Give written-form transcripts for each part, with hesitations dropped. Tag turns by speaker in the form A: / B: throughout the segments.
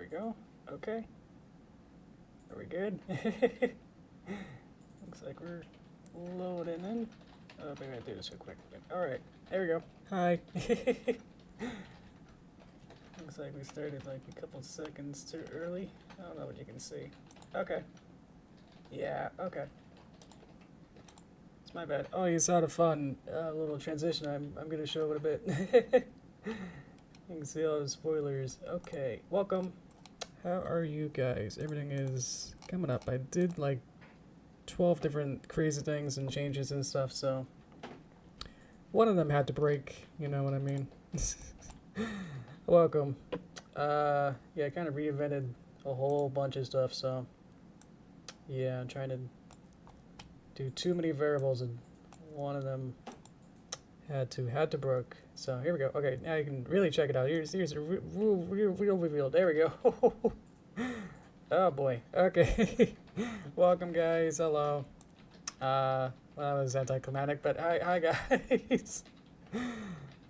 A: we go. Okay. Are we good? Looks like we're loading in. Oh, maybe I do this real quick. Alright, there we go. Hi. Looks like we started like a couple seconds too early. I don't know what you can see. Okay. Yeah, okay. It's my bad. Oh, you saw the fun little transition I'm going to show in a bit. You can see all the spoilers. Okay, welcome. How are you guys? Everything is coming up. I did like 12 different crazy things and changes and stuff, so one of them had to break, you know what I mean? Welcome. Yeah, I kind of reinvented a whole bunch of stuff, so yeah, I'm trying to do too many variables and one of them had to broke. So here we go. Okay, now you can really check it out. Here's a real reveal. There we go. Oh boy. Okay. Welcome guys. Hello. Well, that was anticlimactic, but hi guys.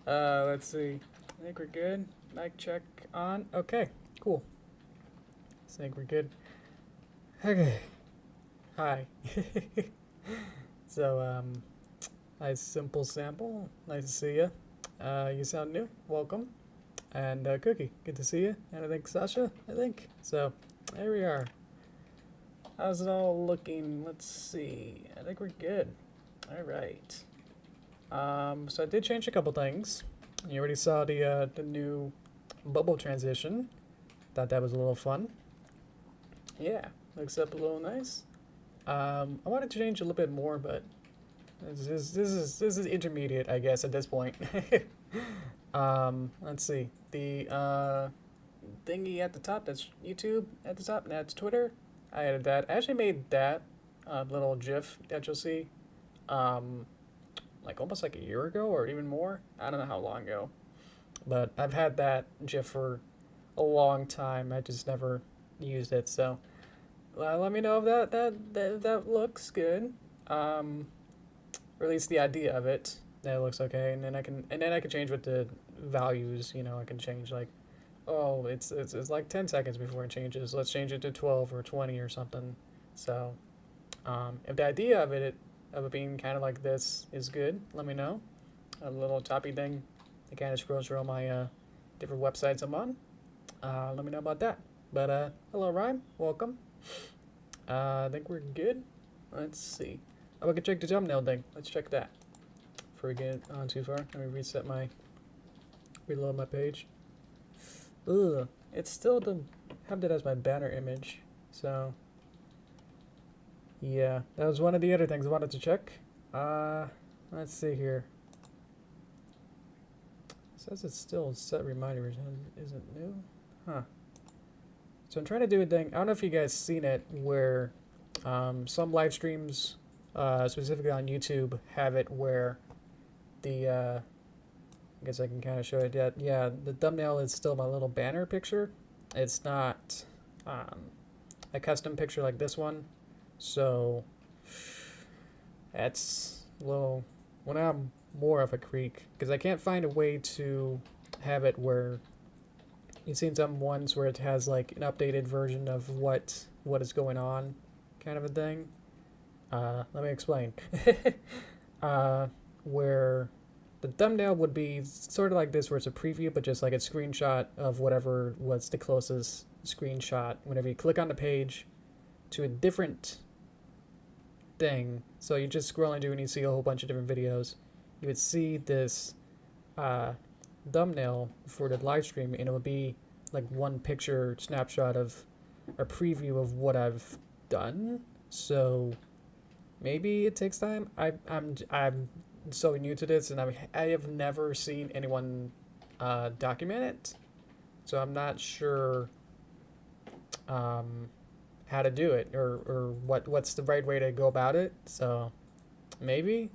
A: Let's see. I think we're good. Mic check on. Okay, cool. I think we're good. Okay. Hi. So, nice simple sample. Nice to see you. You sound new. Welcome. And Cookie, good to see you. And I think Sasha, So, there we are. How's it all looking? Let's see. I think we're good. All right. So I did change a couple things. You already saw the new bubble transition. Thought that was a little fun. Yeah, looks up a little nice. I wanted to change a little bit more, but this is intermediate, I guess, at this point. Let's see. The thingy at the top, that's YouTube at the top, and that's Twitter. I added that. I actually made that little GIF that you'll see, like almost like a year ago or even more. I don't know how long ago, but I've had that GIF for a long time. I just never used it. So let me know if that looks good. Or at least the idea of it. That looks okay, and then I can change with the values. You know, I can change like, oh, it's like 10 seconds before it changes. Let's change it to 12 or 20 or something. So, if the idea of it being kind of like this is good, let me know. A little toppy thing that kind of scrolls through all my different websites I'm on. Let me know about that. But hello, Rhyme. Welcome. I think we're good. Let's see. Oh, I can check the thumbnail thing. Let's check that. Before we get on too far, let me reload my page. Ugh, it's still have that as my banner image. So yeah, that was one of the other things I wanted to check. Let's see here. It says it's still set reminders. Isn't new? Huh. So I'm trying to do a thing. I don't know if you guys seen it where some live streams, specifically on YouTube, have it where the I guess I can kind of show it yet. Yeah, the thumbnail is still my little banner picture. It's not a custom picture like this one. So that's a little, well, now I'm more of a creek because I can't find a way to have it where you've seen some ones where it has like an updated version of what is going on, kind of a thing. Let me explain. Where the thumbnail would be sort of like this, where it's a preview, but just like a screenshot of whatever was the closest screenshot. Whenever you click on the page to a different thing, so you're just scrolling through and you see a whole bunch of different videos, you would see this thumbnail for the live stream, and it would be like one picture snapshot of a preview of what I've done. So maybe it takes time. I'm so new to this, and I have never seen anyone document it, so I'm not sure how to do it or what's the right way to go about it. So maybe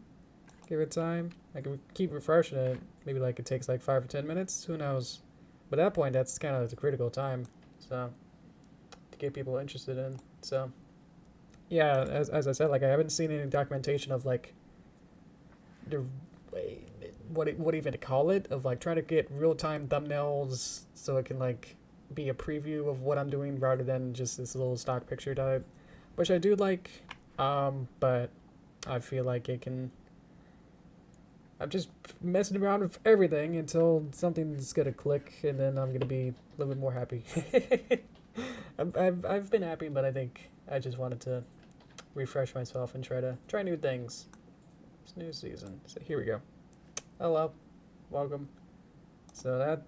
A: give it time. I can keep refreshing it. Maybe like it takes like 5 or 10 minutes. Who knows? But at that point, that's kind of the critical time. So to get people interested in. So yeah, as I said, like I haven't seen any documentation of like the what even to call it, of like trying to get real-time thumbnails so it can like be a preview of what I'm doing rather than just this little stock picture type, which I do like, but I feel like it can... I'm just messing around with everything until something's gonna click, and then I'm gonna be a little bit more happy. I've been happy, but I think I just wanted to refresh myself and try new things. It's new season, so here we go. Hello, welcome. So that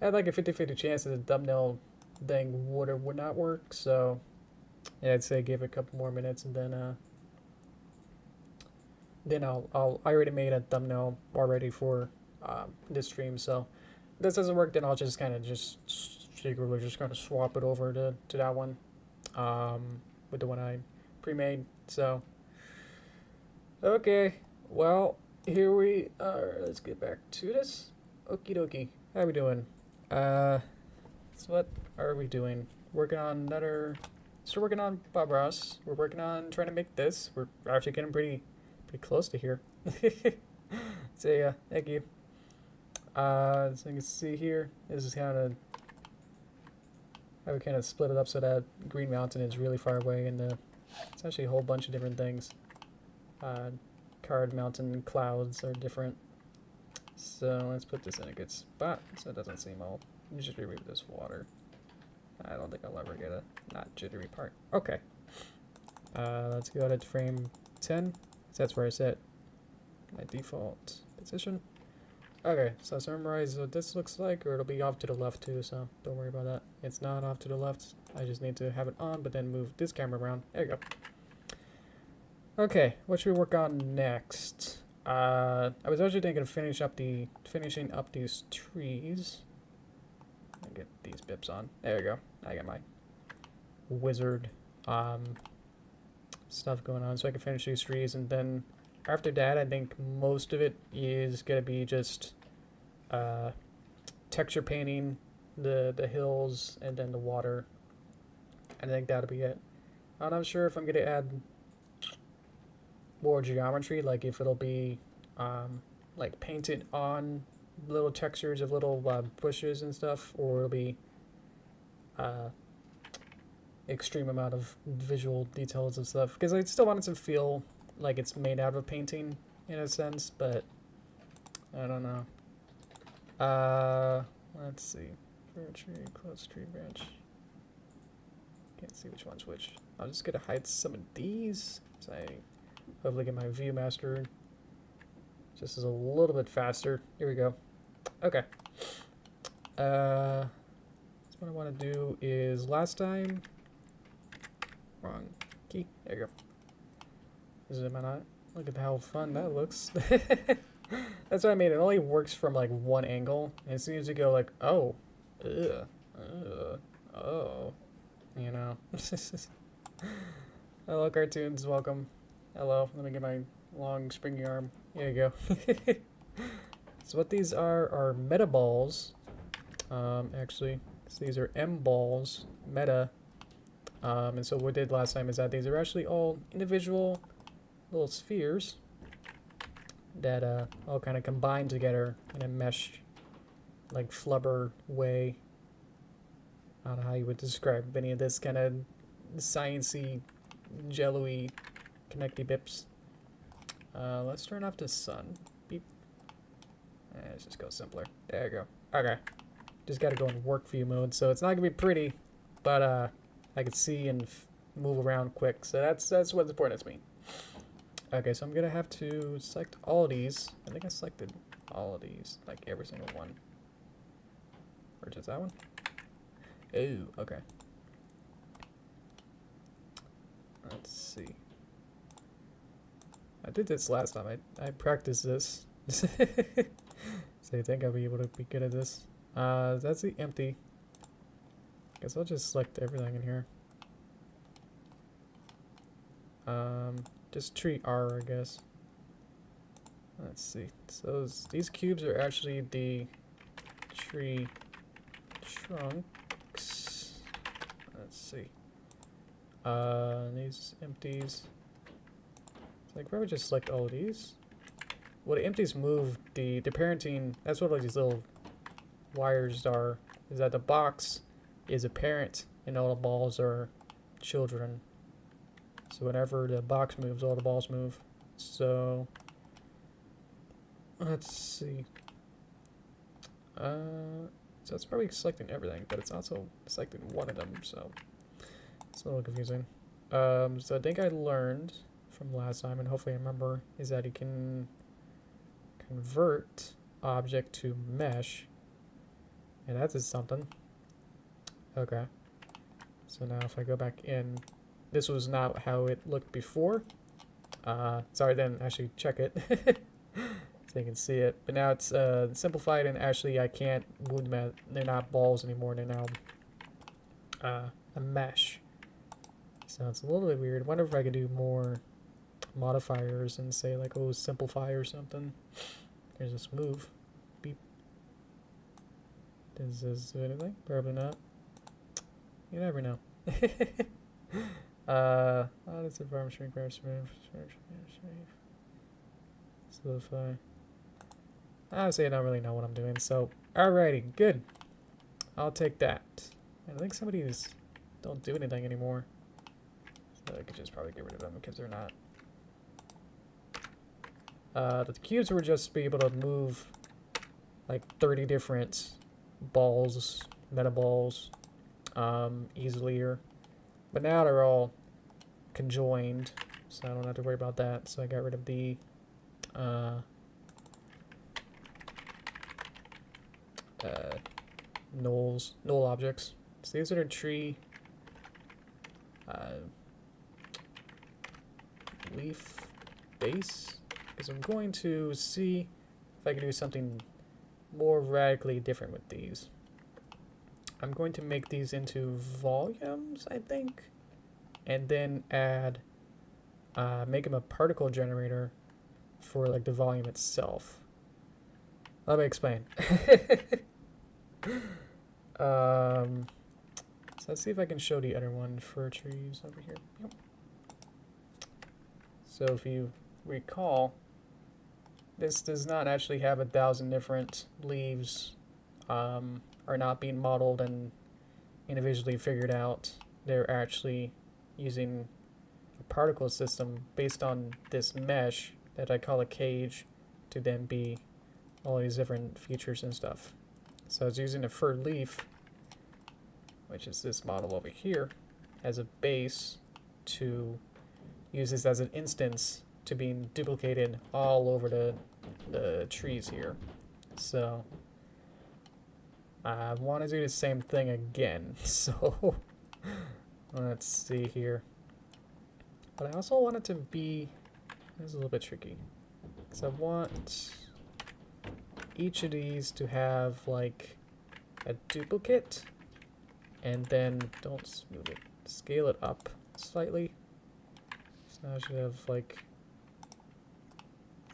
A: had like a 50-50 chance that the thumbnail thing would or would not work. So yeah, I'd say give it a couple more minutes, and then I already made a thumbnail already for this stream. So if this doesn't work, then I'll just kind of secretly just kind of swap it over to that one, with the one I pre-made. So okay, well, here we are. Let's get back to this. Okie dokie. How we doing? So what are we doing? Working on another... Still working on Bob Ross. We're working on trying to make this. We're actually getting pretty close to here. So yeah, thank you. So you can see here, this is kind of how we kind of split it up so that Green Mountain is really far away, and it's actually a whole bunch of different things. Card Mountain clouds are different. So let's put this in a good spot so it doesn't seem all... Let me just remove this water. I don't think I'll ever get a not jittery part. Okay. Let's go to frame 10. So that's where I set my default position. Okay, so summarize what this looks like, or it'll be off to the left too, so don't worry about that. It's not off to the left. I just need to have it on, but then move this camera around. There you go. Okay, what should we work on next? I was actually thinking of finishing up these trees. I'll get these bips on. There you go. I got my wizard stuff going on, so I can finish these trees, and then after that, I think most of it is gonna be just texture painting the hills and then the water. I think that'll be it. I'm not sure if I'm gonna add more geometry, like if it'll be like painted on little textures of little bushes and stuff, or it'll be extreme amount of visual details and stuff, because I still want it to feel like it's made out of painting in a sense, but I don't know. Let's see. Fair tree, close tree branch. Can't see which one's which. I'm just gonna hide some of these, so I hopefully get my ViewMaster just as a little bit faster. Here we go. Okay. So what I want to do is last time. Wrong key. There you go. Is it, am I not? Look at how fun that looks. That's what I mean. It only works from like one angle. And as soon as you go like, oh, oh, you know. Hello, cartoons. Welcome. Hello. Let me get my long springy arm. Here you go. So what these are meta balls. Actually, so these are M balls, meta. And so what we did last time is that these are actually all individual little spheres that all kind of combine together in a mesh, like flubber way. I don't know how you would describe any of this kind of sciencey, jello-y, connecty bips. Let's turn off the sun. Beep. Let's just go simpler. There you go. Okay. Just got to go in work view mode, so it's not gonna be pretty, but I can see and move around quick. So that's what's important to me. Okay, so I'm gonna have to select all of these. I think I selected all of these, like every single one. Or just that one? Ooh, okay. Let's see. I did this last time. I practiced this. So I think I'll be able to be good at this. That's the empty. Guess I'll just select everything in here. Just tree R, I guess. Let's see. So these cubes are actually the tree trunks. Let's see. These empties. So I could probably just select all of these. Well, the empties move the parenting. That's what like these little wires are is that the box is a parent and all the balls are children. So whenever the box moves, all the balls move. So let's see. So it's probably selecting everything, but it's also selecting one of them, so it's a little confusing. So I think I learned from last time, and hopefully I remember, is that you can convert object to mesh, and that is something. Okay. So now if I go back in, this was not how it looked before. Sorry, I didn't actually check it. So you can see it, but now it's simplified, and actually I can't move them. They're not balls anymore. They're now a mesh. So it's a little bit weird. Wonder if I could do more modifiers and say like, oh, simplify or something. Here's this move. Beep. Does this do anything? Probably not. You never know. That's a farm shrink, solidify. Honestly, I don't really know what I'm doing, so alrighty, good. I'll take that. And I think somebody's don't do anything anymore. So I could just probably get rid of them because they're not. The cubes would just be able to move like 30 different balls, meta balls, easily. But now they're all conjoined, so I don't have to worry about that. So I got rid of the null objects. So these are the tree leaf base, because I'm going to see if I can do something more radically different with these. I'm going to make these into volumes, I think, and then add make them a particle generator for like the volume itself. Let me explain. So let's see if I can show the other one for trees over here. Yep. So if you recall, this does not actually have 1,000 different leaves, are not being modeled and individually figured out. They're actually using a particle system based on this mesh that I call a cage to then be all these different features and stuff. So I was using a fir leaf, which is this model over here, as a base to use this as an instance to being duplicated all over the trees here. So I want to do the same thing again. So let's see here. But I also want it to be, this is a little bit tricky, because I want each of these to have like a duplicate, and then don't smooth it, scale it up slightly. So now I should have like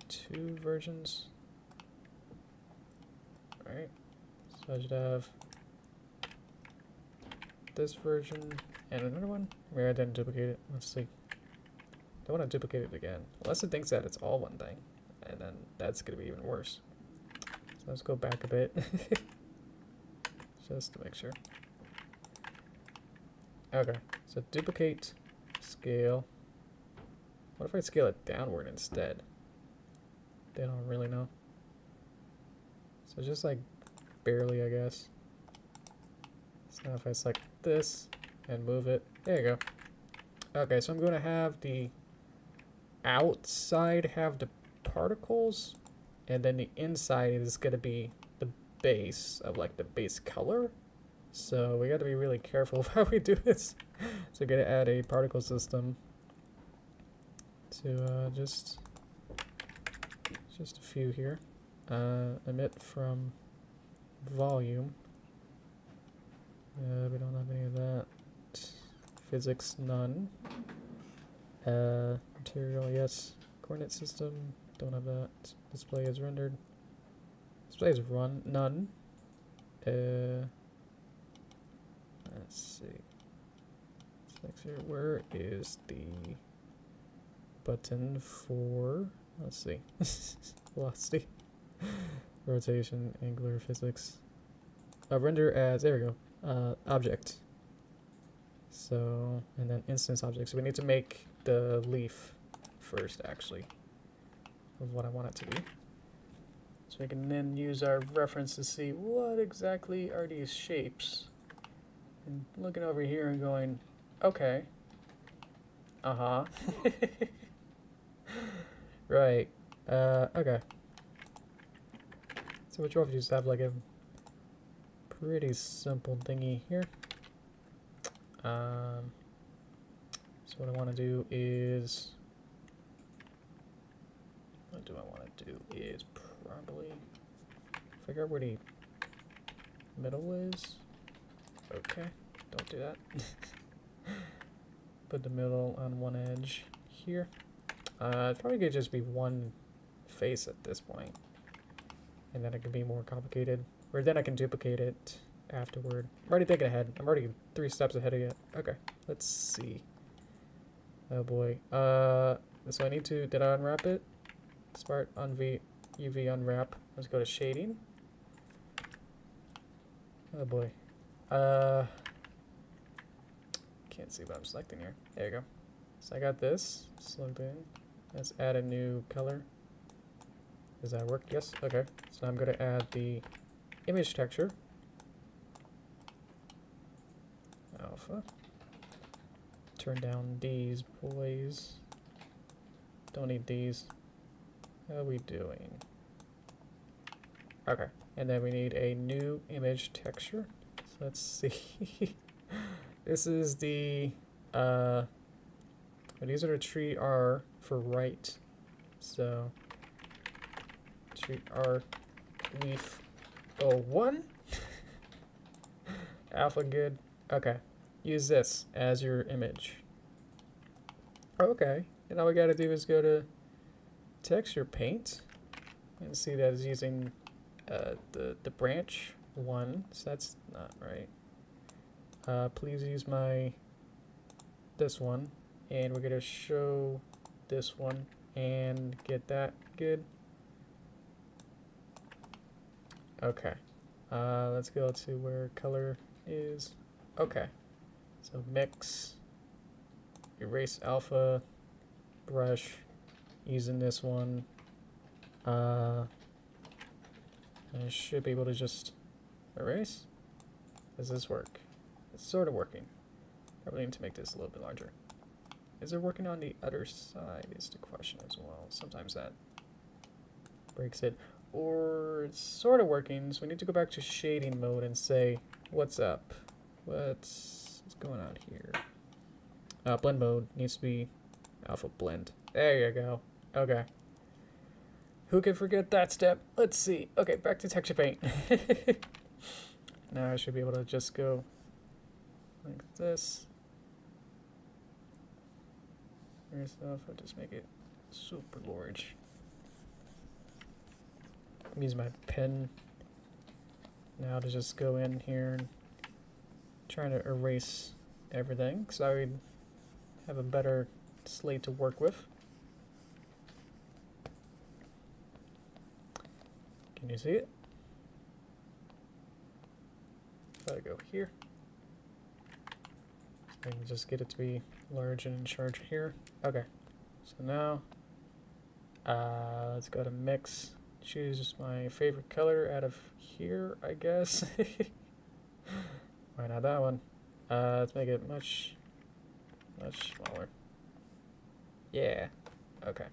A: 2 versions. Alright, so I should have this version and another one. Maybe I didn't duplicate it. Let's see. Don't want to duplicate it again, unless it thinks that it's all one thing, and then that's going to be even worse. So let's go back a bit, just to make sure. Okay, so duplicate, scale. What if I scale it downward instead? They don't really know. So just like barely, I guess. So now if I select this and move it, there you go. Okay, so I'm going to have the outside have the particles, and then the inside is going to be the base of like the base color. So we got to be really careful of how we do this. So we're going to add a particle system to just a few here. Emit from volume. We don't have any of that. Physics, none. Material, yes. Coordinate system, don't have that. Display is rendered. Display is run, none. Let's see. Next here, where is the button for, let's see, velocity, rotation, angular physics. render as, there we go, object. So, and then instance object. So we need to make the leaf first, actually, of what I want it to be. So we can then use our reference to see what exactly are these shapes. And looking over here and going, okay. Uh-huh. Right. Okay. So which one just have like a pretty simple thingy here. So what I want to do is, probably figure out where the middle is. Okay, don't do that. Put the middle on one edge here. It's probably gonna just be one face at this point, and then it can be more complicated, or then I can duplicate it afterward. I'm already thinking ahead. I'm already 3 steps ahead of you. Okay, let's see. Oh boy. So I need to, did I unwrap it? Smart UV unwrap. Let's go to shading. Oh boy. Can't see what I'm selecting here. There you go. So I got this slugged in. Let's add a new color. Does that work? Yes. Okay. So I'm going to add the image texture. Alpha. Turn down these boys. Don't need these. How are we doing? Okay. And then we need a new image texture. So let's see. This is the these are the tree R for right. So tree R leaf 01. Alpha good. Okay. Use this as your image. Okay. And all we gotta do is go to texture paint and see that it's using the branch 1, so that's not right. Please use this one, and we're gonna show this one and get that good. Okay. Let's go to where color is. Okay. So mix, erase alpha, brush, using this one. I should be able to just erase. Does this work? It's sort of working. Probably need to make this a little bit larger. Is it working on the other side is the question as well. Sometimes that breaks it. Or it's sort of working, so we need to go back to shading mode and say, what's up? What's going on here? Blend mode needs to be alpha blend. There you go. Okay. Who can forget that step? Let's see. Okay, back to texture paint. Now I should be able to just go like this. Here's stuff. I'll just make it super large. I'm using my pen now to just go in here and trying to erase everything because I would have a better slate to work with. Can you see it? If I go here, I can just get it to be large and in charge here. Okay, so now let's go to mix. Choose my favorite color out of here, I guess. Why not that one? Let's make it much smaller. Yeah. Okay.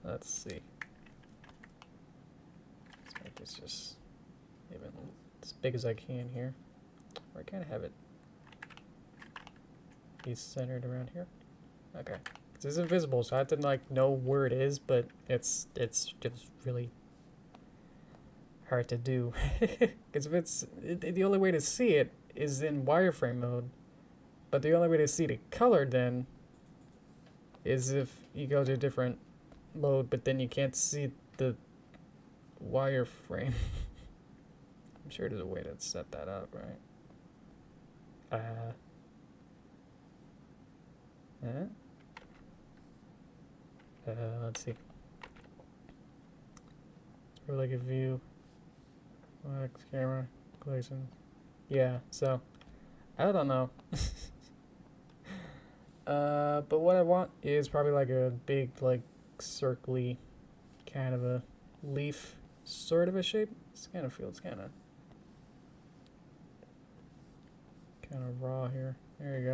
A: Let's see. Let's make this just even as big as I can here. Or I kind of have it be centered around here. Okay. This is invisible, so I have to like know where it is, but it's just really hard to do. Because if the only way to see it is in wireframe mode, but the only way to see the color then is if you go to a different mode, but then you can't see the wireframe. I'm sure there's a way to set that up, right? Let's see. It's or like a view, camera, collection. Yeah, so I don't know. But what I want is probably like a big, like, circly kind of a leaf sort of a shape. This kind of feels kind of raw here. There you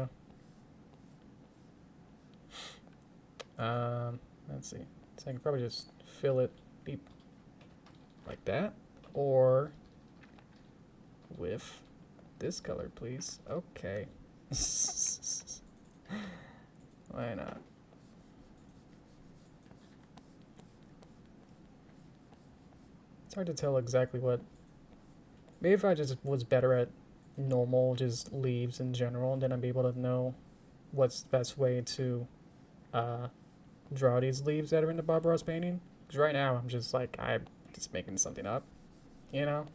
A: go. Let's see. So I can probably just fill it beep like that, or with this color, please. Okay. Why not? It's hard to tell exactly what. Maybe if I just was better at normal, just leaves in general, then I'd be able to know what's the best way to draw these leaves that are in the Bob Ross painting. Because right now I'm just like, I'm just making something up, you know?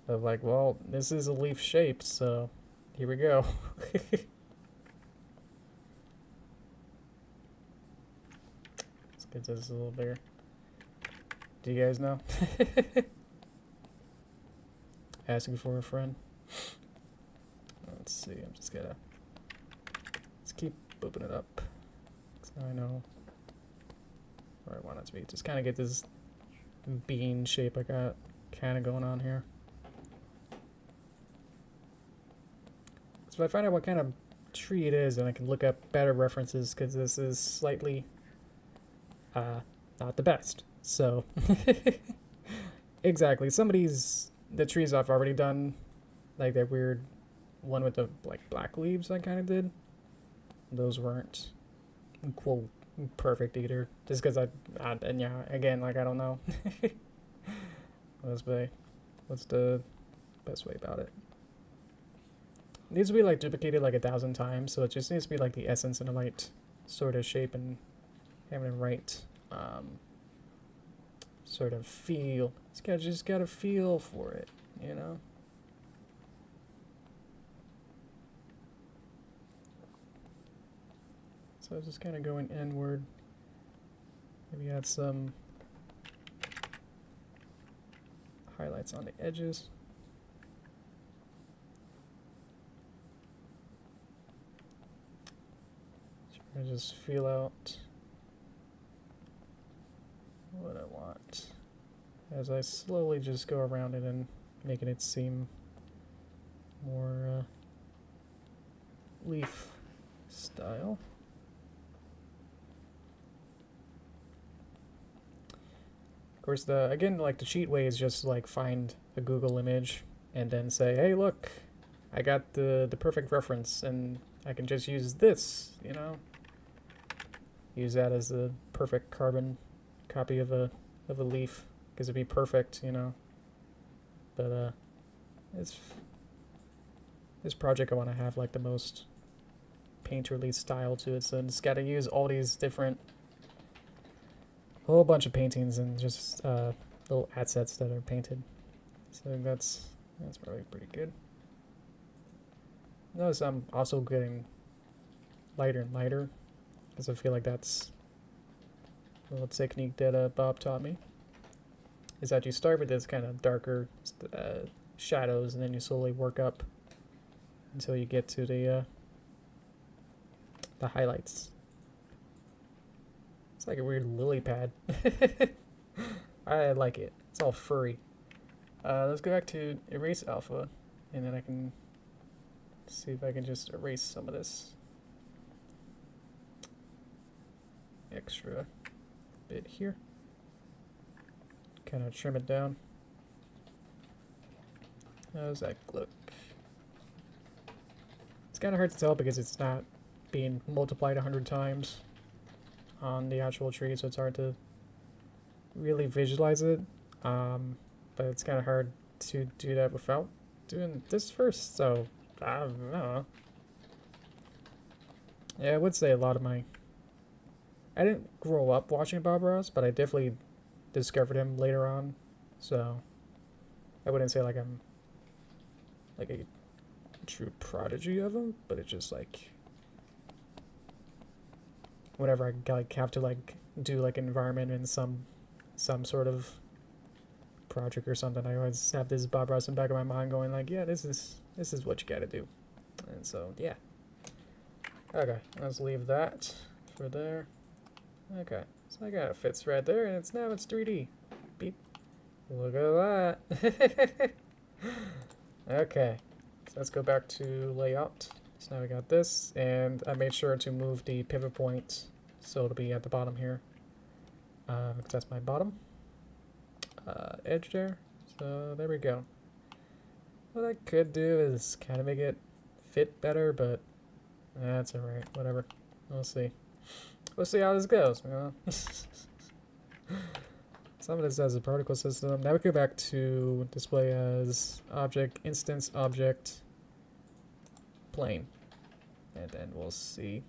A: Of like, well, this is a leaf shape, so here we go. Let's get this a little bigger. Do you guys know? Asking for a friend. Let's see, I'm just gonna keep booping it up. So I know where I want it to be. Just kind of get this bean shape I got kind of going on here. So if I find out what kind of tree it is, then I can look up better references, because this is slightly not the best. So exactly, the trees I've already done, like that weird one with the like black leaves I kind of did. Those weren't quote perfect either, just because and yeah, again, like I don't know. What's the best way about it? It needs to be like duplicated like 1,000 times, so it just needs to be like the essence in the right sort of shape and having the right sort of feel. Just gotta feel for it, you know? So just kind of going inward. Maybe add some highlights on the edges. Try to just feel out what I want as I slowly just go around it and making it seem more leaf style. Of course, again, like the cheat way is just like find a Google image and then say, hey, look, I got the perfect reference and I can just use this, you know? Use that as the perfect carbon copy of a leaf, because it'd be perfect, you know? But this project I want to have like the most painterly style to it, so it's got to use all these different, whole bunch of paintings and just little assets that are painted. So that's probably pretty good. Notice I'm also getting lighter and lighter, because I feel like that's a little technique that Bob taught me. Is that you start with this kind of darker shadows, and then you slowly work up until you get to the highlights. It's like a weird lily pad. I like it. It's all furry. Let's go back to erase alpha, and then I can see if I can just erase some of this extra bit here. Kind of trim it down. How does that look? It's kind of hard to tell because it's not being multiplied 100 times on the actual tree, so it's hard to really visualize it. But it's kind of hard to do that without doing this first, so I don't know. Yeah, I would say a lot of I didn't grow up watching Bob Ross, but I definitely discovered him later on, so I wouldn't say like I'm like a true prodigy of him, but it's just like whenever I like have to like do like environment in some some sort of project or something, I always have this Bob Ross in the back of my mind going like, yeah, this is what you gotta do. And so, yeah. Okay, let's leave that for there. Okay, so I got it fits right there, and it's 3D. Beep. Look at that. Okay, so let's go back to layout. So now we got this, and I made sure to move the pivot point so it'll be at the bottom here, because that's my bottom edge there. So there we go. What I could do is kind of make it fit better, but that's alright. Whatever. We'll see. We'll see how this goes. You know? Some of this as a particle system. Now we go back to display as object, instance, object, plane. And then we'll see.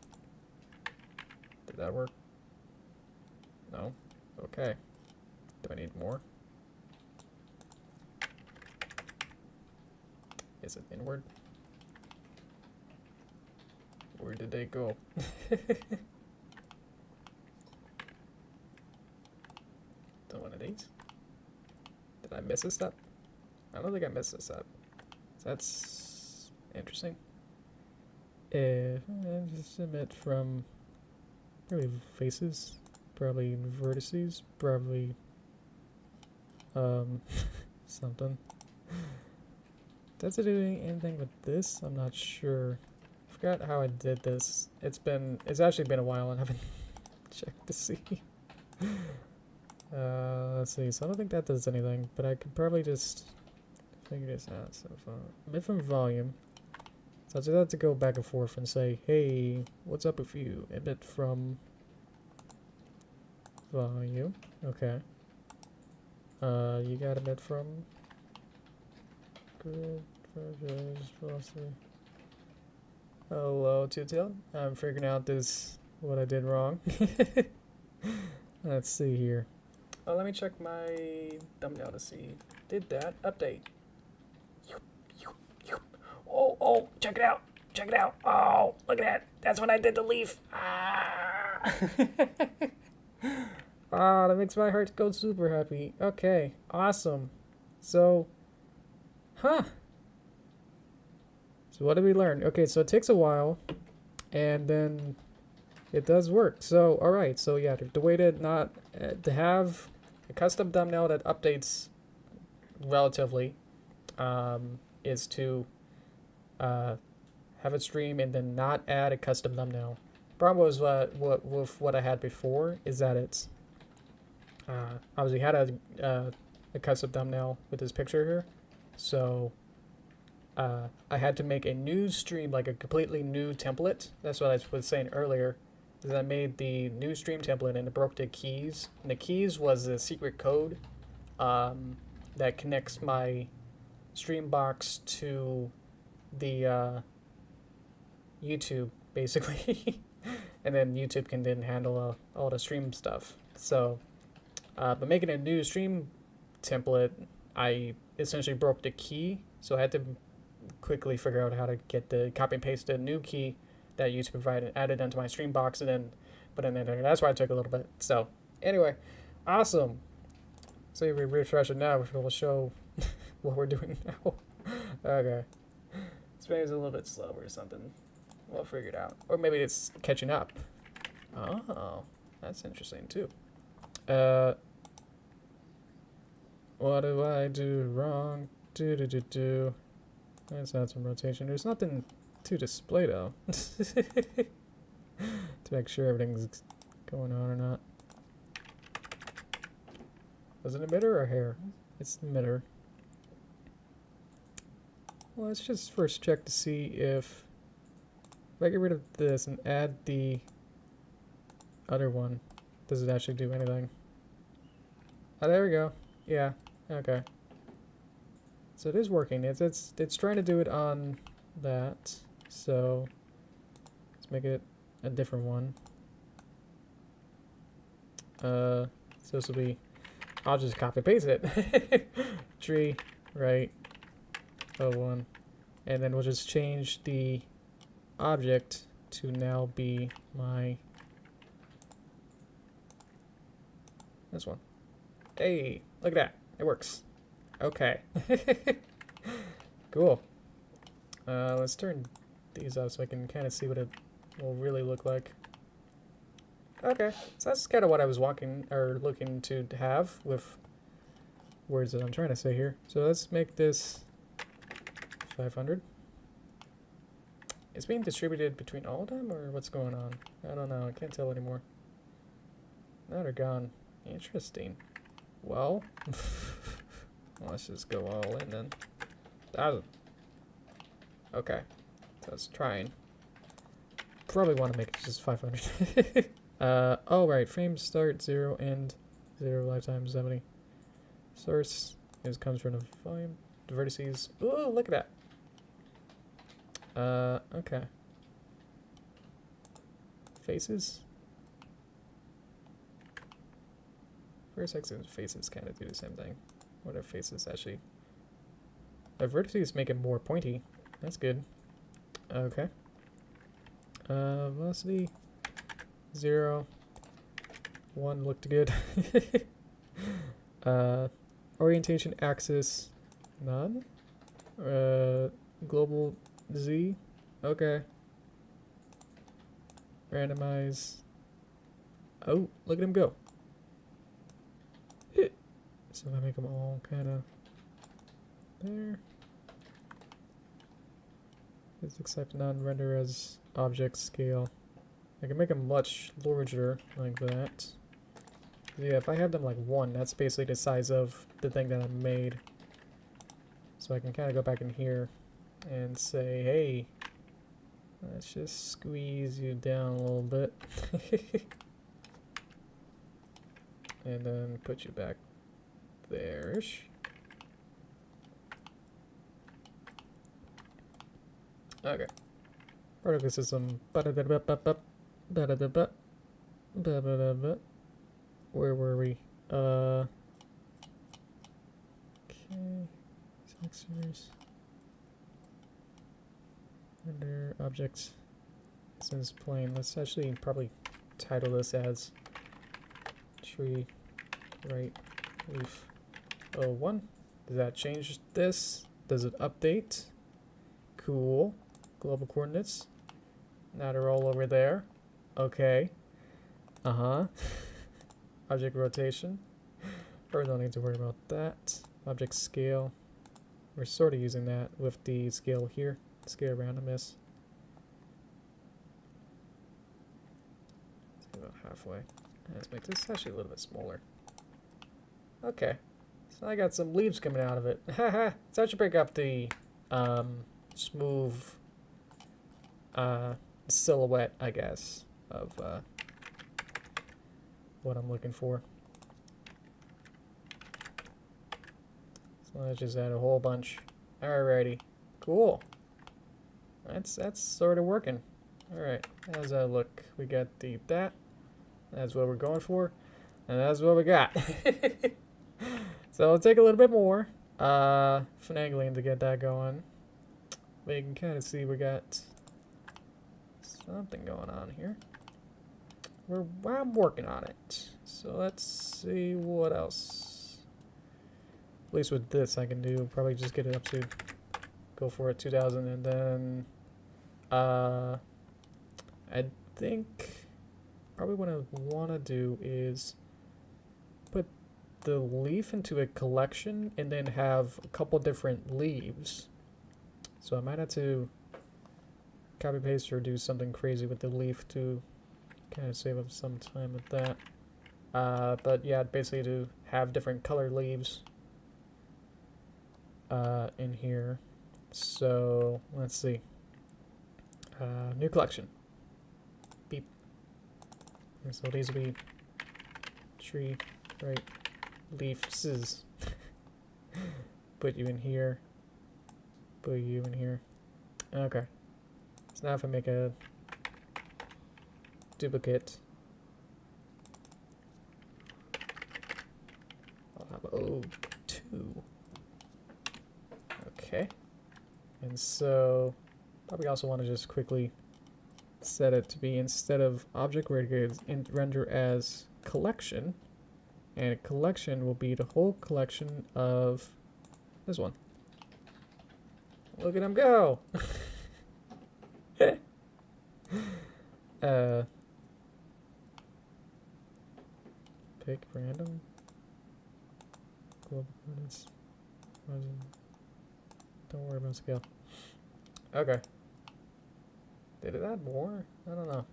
A: Did that work? No? Okay. Do I need more? Is it inward? Where did they go? Don't one of these? Did I miss a step? I don't think I missed a step. So that's interesting. Just emit from probably faces, probably vertices, probably something. Does it do anything with this? I'm not sure. I forgot how I did this. It's actually been a while and I haven't checked to see. Let's see. So I don't think that does anything, but I could probably just figure this out. So emit from volume. So I just have to go back and forth and say, hey, what's up with you? Emit from volume. Okay. You got emit from grid, velocity. Hello, Two-Tailed. I'm figuring out what I did wrong. Let's see here. Oh, let me check my thumbnail to see. Did that update? Oh, check it out. Check it out. Oh, look at that. That's when I did the leaf. Ah. Ah, that makes my heart go super happy. Okay, awesome. So, So what did we learn? Okay, so it takes a while, and then it does work. So, all right. So yeah, the way to to have a custom thumbnail that updates relatively is to have it stream and then not add a custom thumbnail. Problem was with what I had before is that it's obviously had a custom thumbnail with this picture here, so I had to make a new stream, like a completely new template. That's what I was saying earlier. Is I made the new stream template and it broke the keys. And the keys was a secret code that connects my stream box to the YouTube, basically. And then YouTube can then handle all the stream stuff. So, but making a new stream template, I essentially broke the key. So I had to quickly figure out how to get the copy and paste the new key that YouTube provided, added into my stream box, and then put it in there. That's why it took a little bit. So anyway, awesome. So if we refresh it now, we'll show what we're doing now. Okay. This maybe is a little bit slow or something. We'll figure it out. Or maybe it's catching up. Oh, that's interesting too. What do I do wrong? Let's add some rotation. There's nothing to display though. To make sure everything's going on or not. Was it emitter or hair? It's emitter. Well, let's just first check to see if I get rid of this and add the other one, does it actually do anything? Oh, there we go. Yeah. Okay. So it is working. It's trying to do it on that. So let's make it a different one. So this will be. I'll just copy paste it. Tree, right. 01, and then we'll just change the object to now be this one. Hey, look at that. It works. Okay. Cool. Let's turn these off so I can kind of see what it will really look like. Okay, so that's kind of what I was looking to have with words that I'm trying to say here. So let's make this 500. It's being distributed between all of them, or what's going on? I don't know. I can't tell anymore. Now they're gone. Interesting. Well, let's just go all in then. 1,000. Okay, so it's trying. Probably want to make it just 500. Oh right, frame start 0, end 0, lifetime 70. Source comes from the volume. The vertices. Ooh, look at that. Okay. Faces. First X and faces kind of do the same thing. What are faces actually? The vertices make it more pointy. That's good. Okay. Velocity 0. 1 looked good. Orientation axis none. Global Z. Okay. Randomize. Oh, look at him go. So I make them all kind of there. Let's accept non-render as object scale. I can make them much larger like that. Yeah, if I have them like 1, that's basically the size of the thing that I made. So I can kind of go back in here and say, hey, let's just squeeze you down a little bit. And then put you back there-ish. Okay. Particle system. Where were we? Okay. Sensors. Render objects. Since plane. Let's actually probably title this as tree right leaf 01. Does that change this? Does it update? Cool. Global coordinates. Now they're all over there. Okay. Object rotation. Probably don't need to worry about that. Object scale. We're sort of using that with the scale here. Scale randomness. Let's go about halfway. Let's make this actually a little bit smaller. Okay. So I got some leaves coming out of it. Haha. So I should break up the smooth silhouette, I guess, of what I'm looking for. So let's just add a whole bunch. Alrighty. Cool. That's sort of working. Alright. How's that look? We got that. That's what we're going for. And that's what we got. So it'll take a little bit more finagling to get that going. But you can kind of see we got something going on here. I'm working on it. So let's see what else. At least with this I can do. Probably just get it up to, go for it, 2000. And then I think probably what I want to do is put the leaf into a collection and then have a couple different leaves. So I might have to copy paste or do something crazy with the leaf to kind of save up some time with that. But yeah, basically to have different color leaves in here. So let's see. New collection. Beep. And so these will be tree, right, leaves. Put you in here. Put you in here. Okay. So now if I make a duplicate, I'll have O2. Okay. And so probably also want to just quickly set it to be, instead of object, where it goes in render as collection, And a collection will be the whole collection of this one. Look at him go! Pick random. Global coordinates. Don't worry about scale. Okay. Did it add more? I don't know.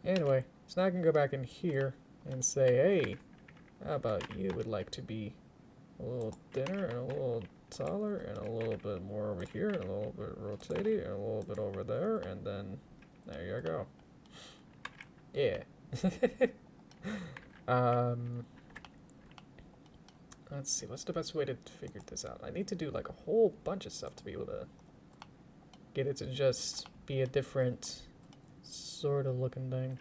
A: Anyway, so now I can go back in here and say, hey, how about you would like to be a little thinner and a little taller and a little bit more over here and a little bit rotated and a little bit over there, and then there you go. Yeah. Let's see, what's the best way to figure this out? I need to do like a whole bunch of stuff to be able to get it to just be a different sort of looking thing.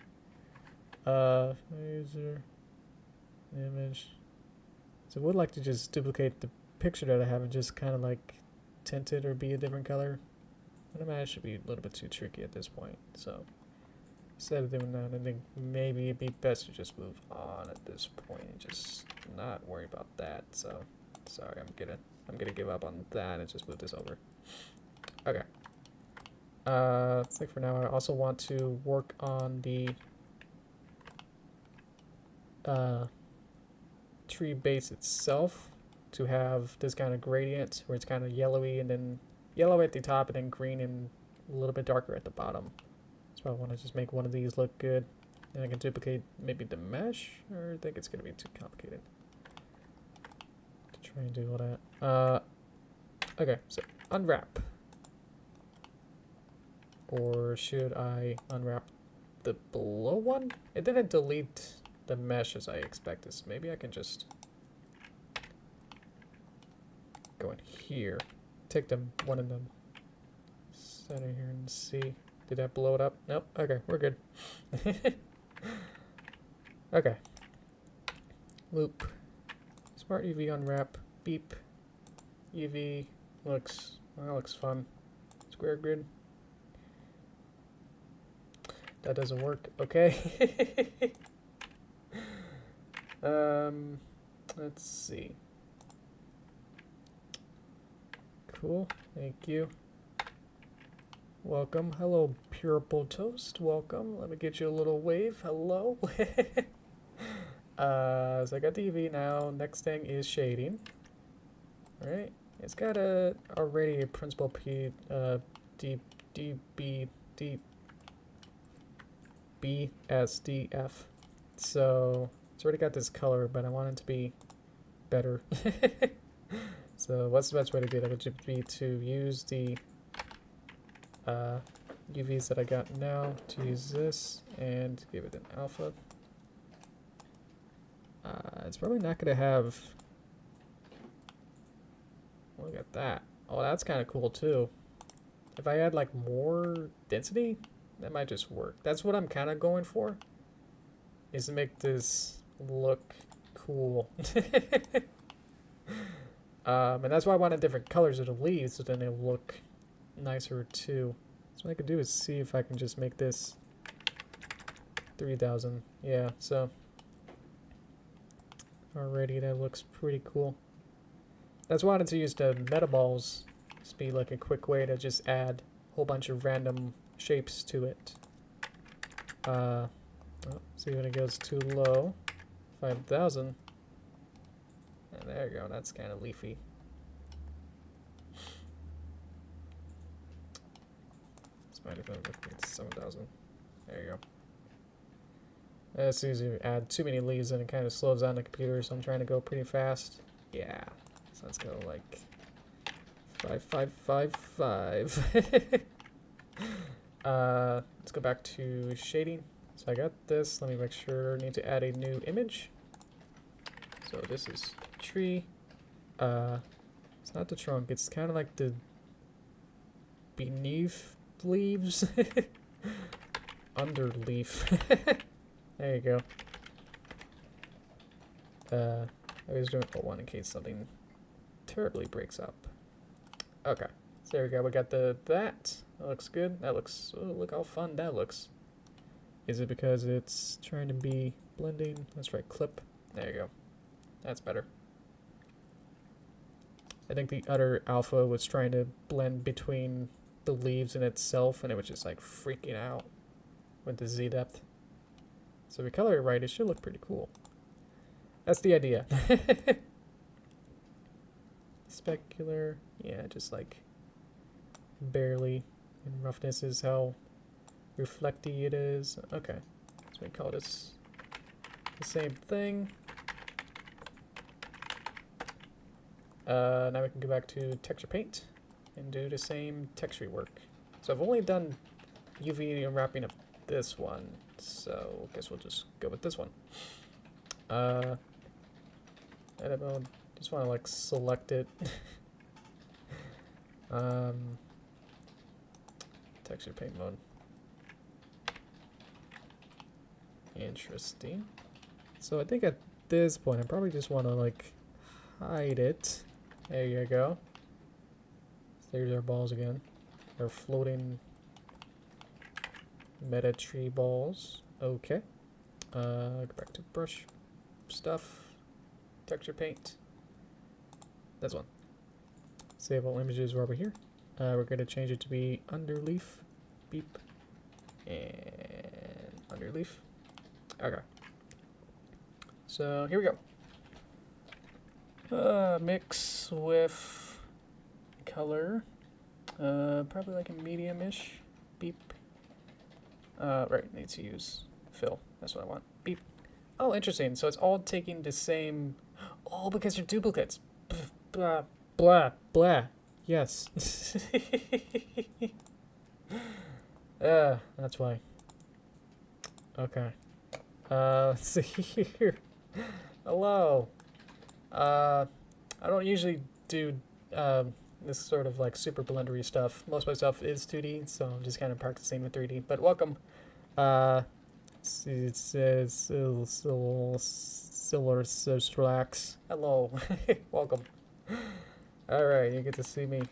A: User image. So I would like to just duplicate the picture that I have and just kind of like tint it or be a different color. But I imagine it should be a little bit too tricky at this point. So instead of doing that, I think maybe it'd be best to just move on at this point and just not worry about that. So sorry, I'm gonna give up on that and just move this over. Okay. I think for now I also want to work on the tree base itself to have this kind of gradient where it's kind of yellowy and then yellow at the top and then green and a little bit darker at the bottom. So I want to just make one of these look good. And I can duplicate maybe the mesh, or I think it's going to be too complicated to try and do all that. Okay, so unwrap. Or should I unwrap the below one? It didn't delete the mesh as I expected, so maybe I can just go in here, take them, one of them, set it here and see. Did that blow it up? Nope. Okay, we're good. Okay. Loop. Smart UV unwrap. Beep. UV looks, well, that looks fun. Square grid. That doesn't work. Okay. Let's see. Cool. Thank you. Welcome. Hello, Purple Toast. Welcome. Let me get you a little wave. Hello. So I got the UV now. Next thing is shading. All right. It's got already a principal P BSDF. So it's already got this color, but I want it to be better. So what's the best way to do that? Would be to use the UVs that I got now, to use this and give it an alpha. It's probably not going to have, look at that. Oh, that's kind of cool too. If I add like more density, that might just work. That's what I'm kind of going for, is to make this look cool. And that's why I wanted different colors of the leaves, so then they'll look nicer too. So what I could do is see if I can just make this 3000. Yeah, so already that looks pretty cool. That's why I wanted to use the meta balls to be like a quick way to just add a whole bunch of random shapes to it. Oh, see when it goes too low, 5000. And there you go, that's kind of leafy. This might have been 7000. There you go. It's easy to add too many leaves and it kind of slows down the computer, so I'm trying to go pretty fast. Yeah, so let's go like 5555. Let's go back to shading. So I got this. Let me make sure I need to add a new image. So this is tree. It's not the trunk. It's kind of like the beneath leaves. Underleaf. There you go. I was doing one in case something terribly breaks up. Okay, so there we go. We got that looks good. That looks, oh, look how fun that looks. Is it because it's trying to be blending? Let's try clip. There you go. That's better. I think the other alpha was trying to blend between the leaves and itself, and it was just like freaking out with the Z depth. So if we color it right, it should look pretty cool. That's the idea. Specular, yeah, just like barely. And roughness is how reflecty it is. Okay, so we call this the same thing. Now we can go back to texture paint and do the same texture work. So I've only done UV wrapping of this one, so I guess we'll just go with this one. Edit mode, just want to like select it. Texture paint mode. Interesting. So I think at this point I probably just want to like hide it. There you go. There's our balls again. Our floating meta tree balls. Okay. Go back to brush stuff. Texture paint. This one. Save all images over here. We're going to change it to be underleaf. Beep. And underleaf. Okay. So here we go. Mix with color. Probably like a medium-ish. Beep. Right, need to use fill. That's what I want. Beep. Oh, interesting. So it's all taking the same... Oh, because they're duplicates. Blah, blah, blah. Yes. That's why. Okay. Let's see here. Hello. I don't usually do this sort of like super blendery stuff. Most of my stuff is 2D, so I'm just kind of practicing with 3D. But welcome. It says Silver Strax. Hello. Welcome. Alright, you get to see me.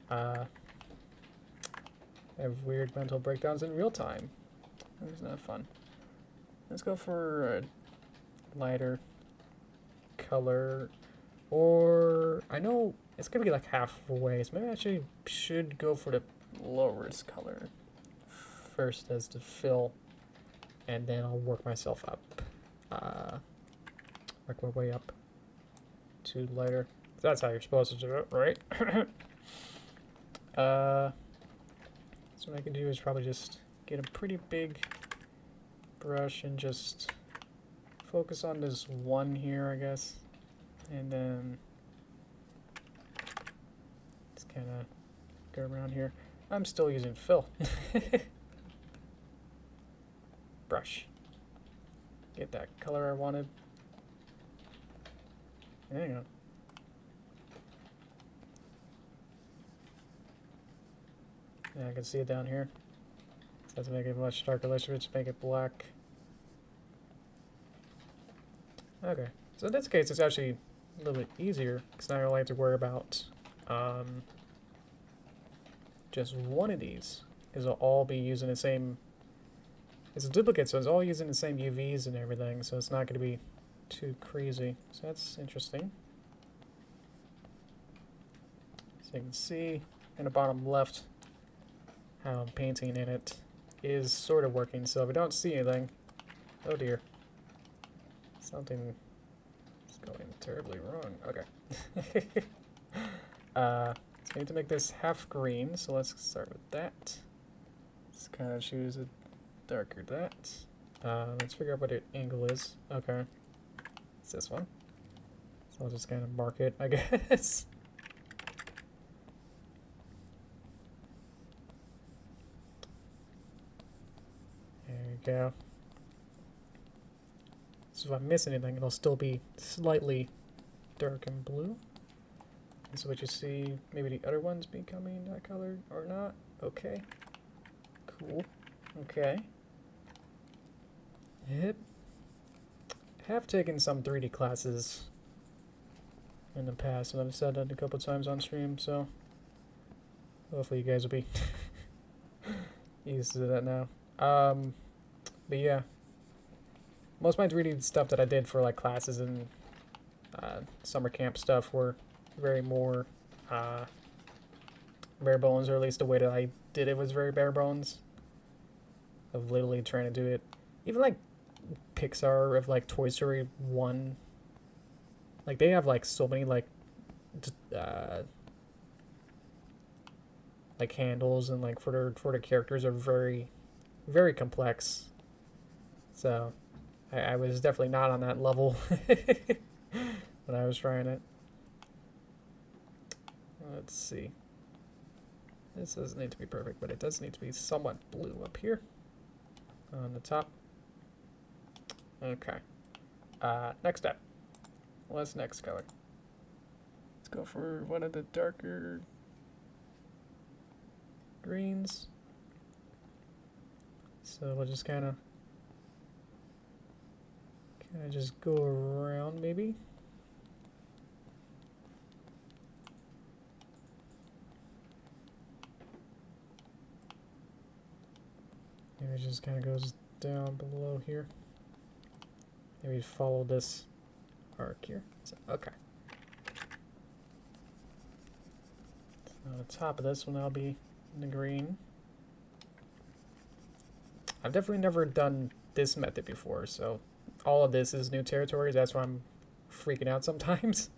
A: Have weird mental breakdowns in real time. It's not fun. Let's go for a lighter color, or I know it's gonna be like halfway, so maybe I actually should go for the lowest color first as the fill, and then I'll work myself up, work my way up to lighter. That's how you're supposed to do it, right? So what I can do is probably just get a pretty big brush and just focus on this one here, I guess, and then just kind of go around here. I'm still using fill. Brush. Get that color I wanted. There you go. Yeah, I can see it down here. So to make it much darker, let's just make it black. Okay, so in this case, it's actually a little bit easier because now I only have to worry about just one of these, because they'll all be using the same. It's a duplicate, so it's all using the same UVs and everything, so it's not going to be too crazy. So that's interesting. So you can see in the bottom left how I'm painting in it is sort of working. So if I don't see anything, oh dear. Something is going terribly wrong. Okay. So I need to make this half green, so let's start with that. Let's kind of choose a darker that. Let's figure out what the angle is. Okay. It's this one. So I'll just kind of mark it, I guess. There you go. So if I miss anything, it'll still be slightly dark and blue. And so what you see, maybe the other ones becoming that color or not. Okay. Cool. Okay. Yep. Have taken some 3D classes in the past, and I've said that a couple times on stream, so hopefully you guys will be used to that now. But yeah. Most of my 3D stuff that I did for like classes and summer camp stuff were very more bare bones, or at least the way that I did it was very bare bones. Of literally trying to do it, even like Pixar of like Toy Story 1, like they have like so many like handles, and like for the characters are very, very complex. So I was definitely not on that level when I was trying it. Let's see. This doesn't need to be perfect, but it does need to be somewhat blue up here on the top. Okay. Next step. What's next color? Let's go for one of the darker greens. So we'll just kind of just go around maybe. Maybe it just kind of goes down below here. Maybe follow this arc here. So, okay. So on the top of this will now be in the green. I've definitely never done this method before, so all of this is new territory. That's why I'm freaking out sometimes.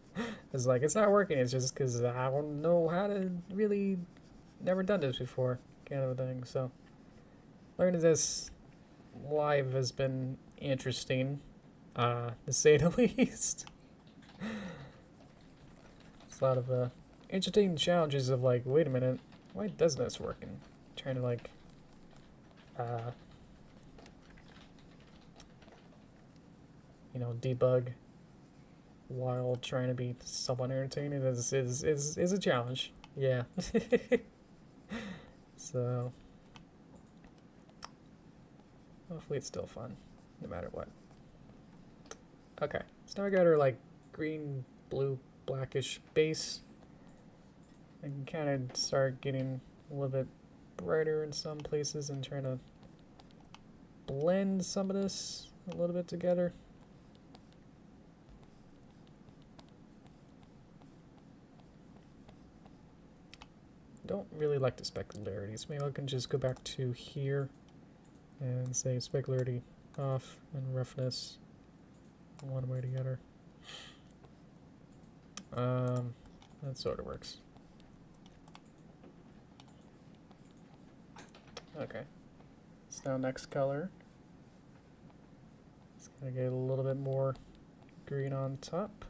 A: It's like, it's not working. It's just because I don't know how to really, never done this before kind of a thing. So learning this live has been interesting, to say the least. It's a lot of interesting challenges of like, wait a minute, why doesn't this work? And trying to like you know, debug while trying to be somewhat entertaining is a challenge. Yeah. So hopefully it's still fun, no matter what. Okay, so now I got our like green, blue, blackish base. I can kind of start getting a little bit brighter in some places and trying to blend some of this a little bit together. Don't really like the specularity, so maybe I can just go back to here and say specularity off and roughness one way or the other. That sort of works. Okay, so now next color. It's gonna get a little bit more green on top.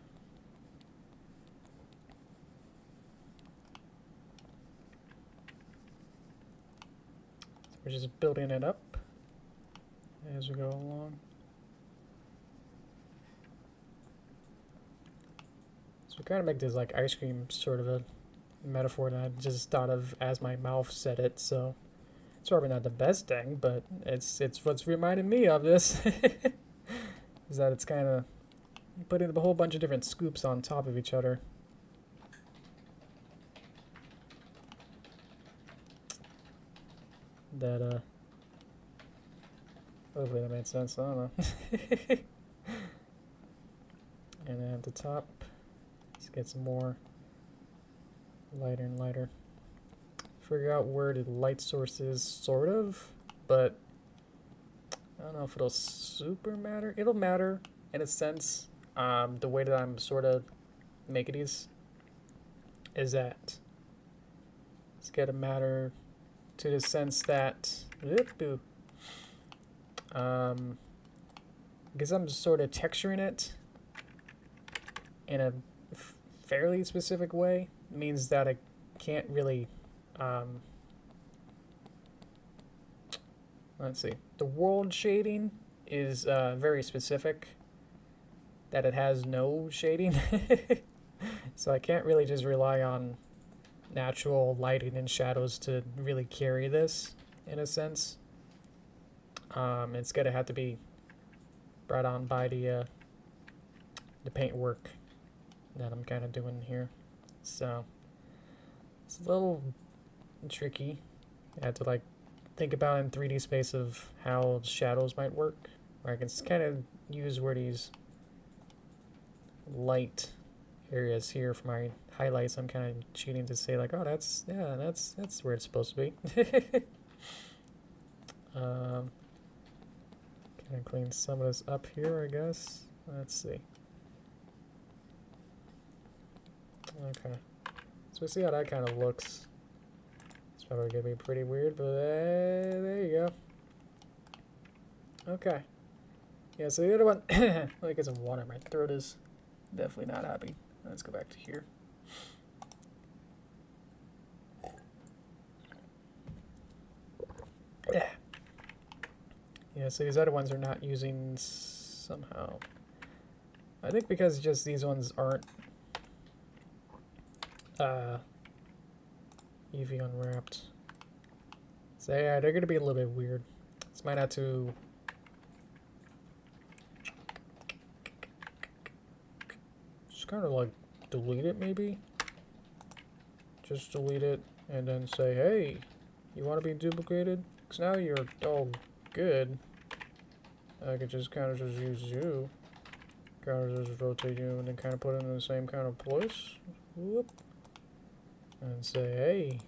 A: We're just building it up as we go along. So we kind of make this like ice cream sort of a metaphor that I just thought of as my mouth said it, so it's probably not the best thing, but it's what's reminding me of this. Is that it's kind of putting a whole bunch of different scoops on top of each other. That hopefully that made sense. I don't know. And then at the top, let's get some more lighter and lighter. Figure out where the light source is, sort of, but I don't know if it'll super matter. It'll matter in a sense. The way that I'm sort of making these is that it's gonna matter to the sense that because I'm just sort of texturing it in a fairly specific way, means that I can't really let's see, the world shading is very specific, that it has no shading. So I can't really just rely on natural lighting and shadows to really carry this, in a sense. It's gonna have to be brought on by the paint work that I'm kind of doing here. So it's a little tricky. I had to like think about in 3D space of how shadows might work, where I can kind of use where light areas here for my highlights. I'm kind of cheating to say like, oh, that's where it's supposed to be. Kind of clean some of this up here, I guess. Let's see. Okay, so we see how that kind of looks. It's probably gonna be pretty weird, but there you go. Okay. Yeah, so the other one, let me get some water. My throat is definitely not happy. Let's go back to here. Yeah. Yeah, so these other ones are not using somehow. I think because just these ones aren't UV unwrapped. So yeah, they're gonna be a little bit weird. Just might have to just kind of like delete it maybe. Just delete it and then say, hey, you want to be duplicated? Because now you're all good. I could just kind of just use you. Kind of just rotate you and then kind of put it in the same kind of place. Whoop. And say, hey,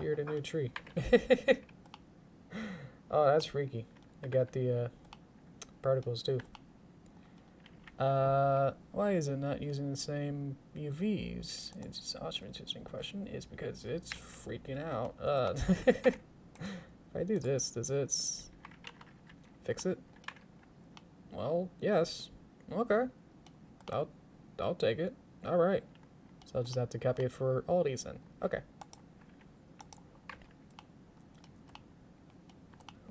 A: you're the new tree. Oh, that's freaky. I got the particles too. Why is it not using the same UVs? It's also an interesting question. It's because it's freaking out. If I do this, does it fix it? Well, yes. Okay. I'll take it. All right. So I'll just have to copy it for all these then. Okay.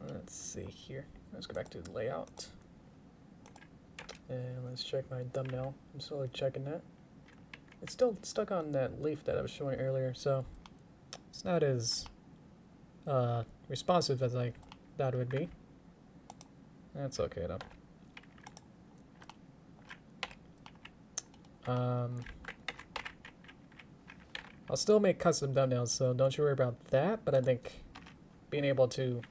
A: Let's see here. Let's go back to the layout. And let's check my thumbnail. I'm still checking that. It's still stuck on that leaf that I was showing earlier, so it's not as responsive as I thought it would be. That's okay though. I'll still make custom thumbnails, so don't you worry about that, but I think being able to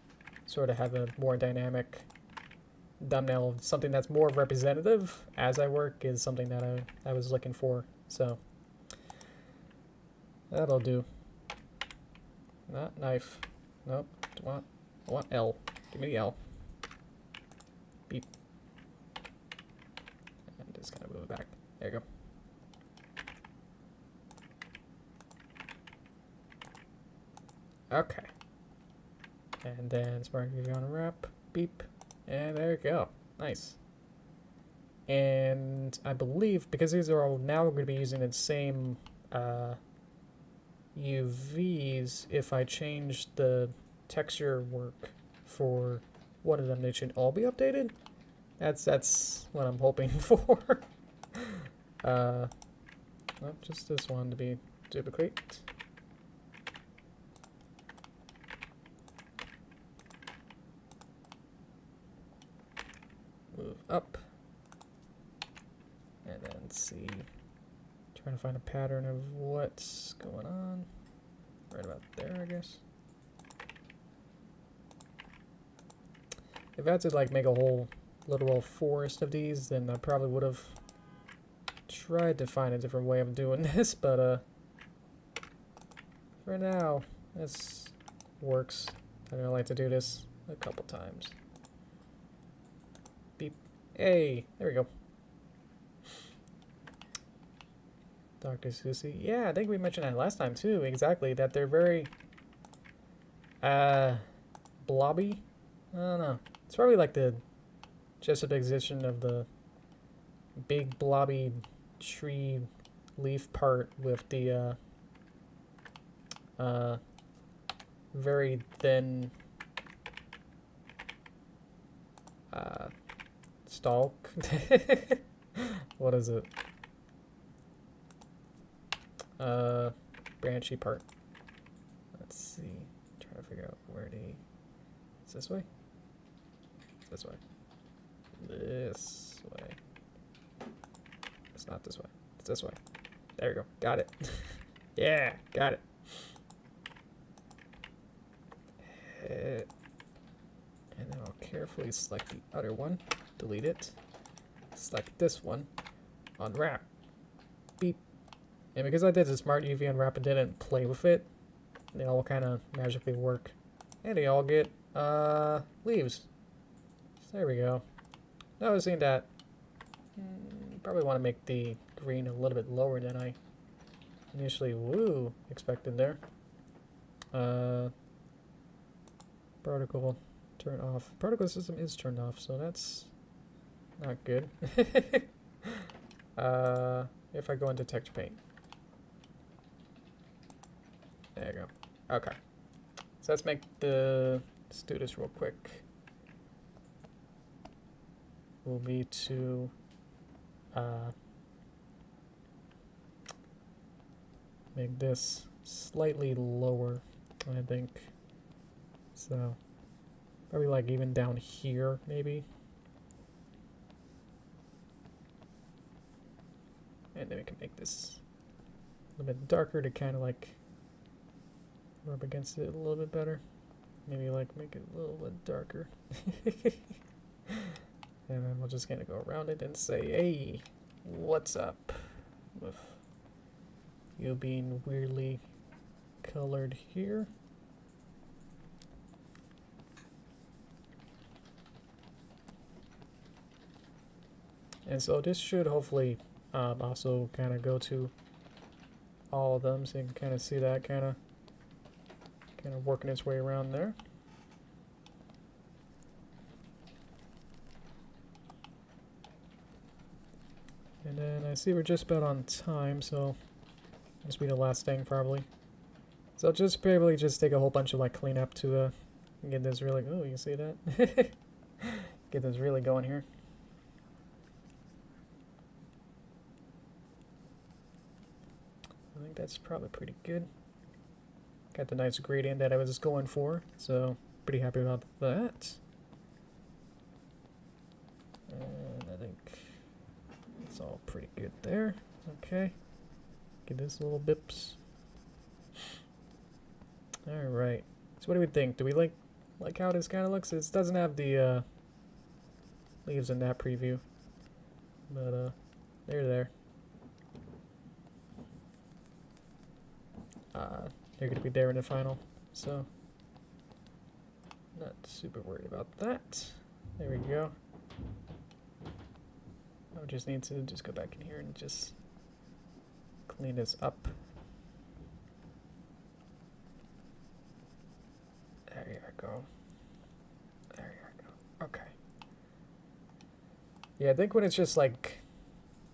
A: sort of have a more dynamic thumbnail, something that's more representative as I work, is something that I was looking for, so that'll do. Not knife. Nope. I want L. Give me the L. Beep. And just kind of move it back. There you go. Okay. And then Spark UV on a wrap. Beep. And there you go. Nice. And I believe, because these are all now going to be using the same UVs, if I change the texture work for one of them, they should all be updated. That's what I'm hoping for. Well, just this one to be duplicate. Move up. And then see. Trying to find a pattern of what's going on. Right about there, I guess. If I had to like make a whole literal forest of these, then I probably would have tried to find a different way of doing this, but for now, this works. I like to do this a couple times. Beep. Hey, there we go. Dr. Susie. Yeah, I think we mentioned that last time too, exactly, that they're very blobby. I don't know. It's probably like the juxtaposition of the big blobby tree leaf part with the very thin stalk. What is it? Branchy part. Let's see. Trying to figure out where the. Is this way? This way. This way. It's not this way. It's this way. There we go. Got it. Yeah, got it. And then I'll carefully select the other one. Delete it. Select this one. Unwrap. Beep. And because I did the smart UV unwrap and didn't play with it, they all kind of magically work. And they all get leaves. So there we go. Noticing that probably want to make the green a little bit lower than I initially expected there. Particle turn off. Particle system is turned off, so that's not good. If I go into texture paint. There you go. Okay. So let's do this real quick. Will be to make this slightly lower, I think. So probably like even down here, maybe. And then we can make this a little bit darker to kind of like rub against it a little bit better. Maybe like make it a little bit darker. And then we'll just kind of go around it and say, hey, what's up? With you being weirdly colored here. And so this should hopefully also kind of go to all of them, so you can kind of see that kind of working its way around there. And then I see we're just about on time, so this will be the last thing probably. So I'll just probably just take a whole bunch of like cleanup to get this really, oh, you see that? Get this really going here. I think that's probably pretty good. Got the nice gradient that I was going for, so pretty happy about that. And I think it's all pretty good there. Okay. Give this little bips. Alright. So what do we think? Do we like how this kind of looks? It doesn't have the leaves in that preview. But they're there. They're going to be there in the final, so not super worried about that. There we go. I just need to just go back in here and just clean this up. There you go. There you go. Okay. Yeah, I think when it's just like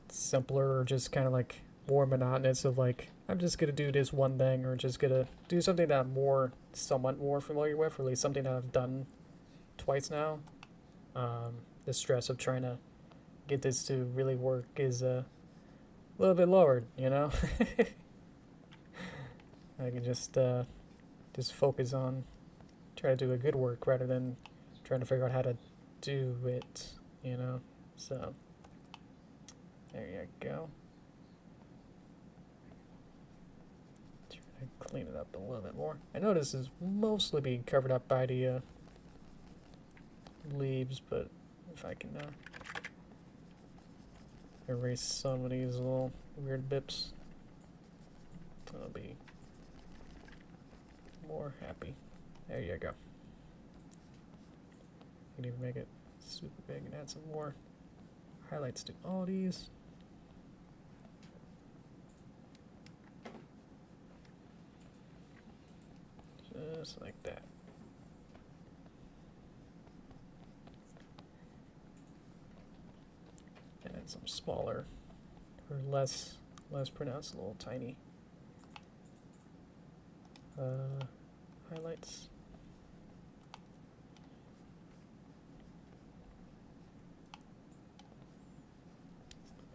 A: simpler or just kind of like more monotonous of like, I'm just going to do this one thing, or just going to do something that I'm somewhat more familiar with, or at least something that I've done twice now. The stress of trying to get this to really work is a little bit lowered, you know? I can just focus on try to do a good work rather than trying to figure out how to do it, you know? So, there you go. Clean it up a little bit more. I know this is mostly being covered up by the leaves, but if I can erase some of these little weird bips, I'll be more happy. There you go. You can even make it super big and add some more highlights to all these. Just like that. And then some smaller or less pronounced little tiny highlights.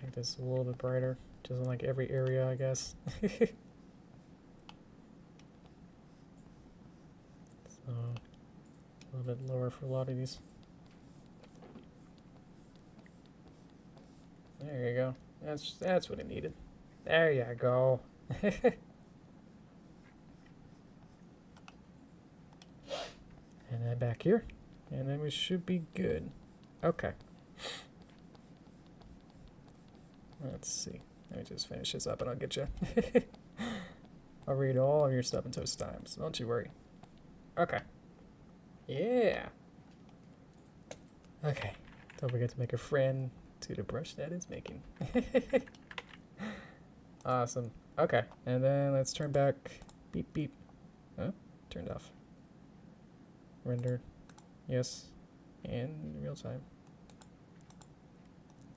A: Make this a little bit brighter, just in like every area, I guess. So a little bit lower for a lot of these. There you go. That's what it needed. There you go. And then back here. And then we should be good. Okay. Let's see. Let me just finish this up and I'll get you. I'll read all of your stuff in toast times. Don't you worry. Okay. Yeah. Okay. Don't forget to make a friend to the brush that is making. Awesome. Okay. And then let's turn back. Beep, beep. Oh, turned off. Render. Yes. And real time.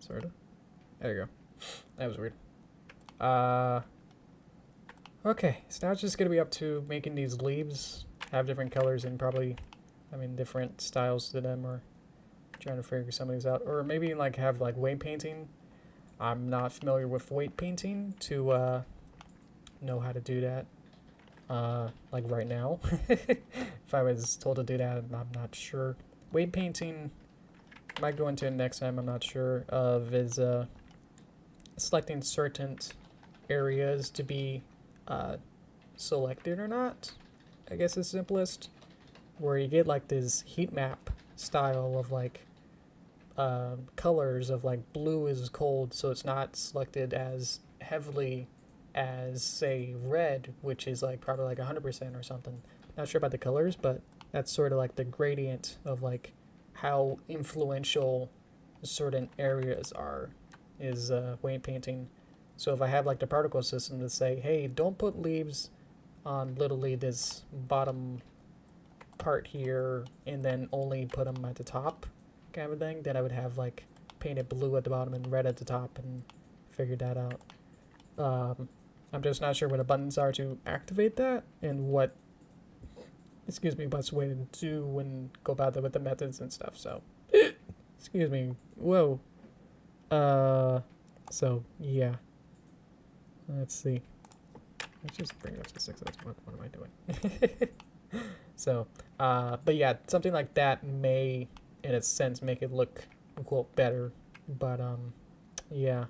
A: Sort of. There you go. That was weird. Okay, so now it's just gonna be up to making these leaves have different colors and probably, I mean, different styles to them, or trying to figure some of these out. Or maybe like have like weight painting. I'm not familiar with weight painting to know how to do that. Like right now. If I was told to do that, I'm not sure. Weight painting, might go into it next time, I'm not sure, of is selecting certain areas to be selected or not, I guess is simplest, where you get like this heat map style of like colors of like blue is cold, so it's not selected as heavily as say red, which is like probably like 100% or something. Not sure about the colors, but that's sort of like the gradient of like how influential certain areas are is weight painting. So if I have like the particle system to say, hey, don't put leaves on literally this bottom part here and then only put them at the top kind of thing, then I would have like painted blue at the bottom and red at the top and figured that out. I'm just not sure what the buttons are to activate that and what, excuse me, what's the way to do and go about that with the methods and stuff. So, excuse me. Whoa. So yeah. Let's see. Let's just bring it up to 6. What am I doing? So, but yeah, something like that may, in a sense, make it look, quote, better. But, yeah.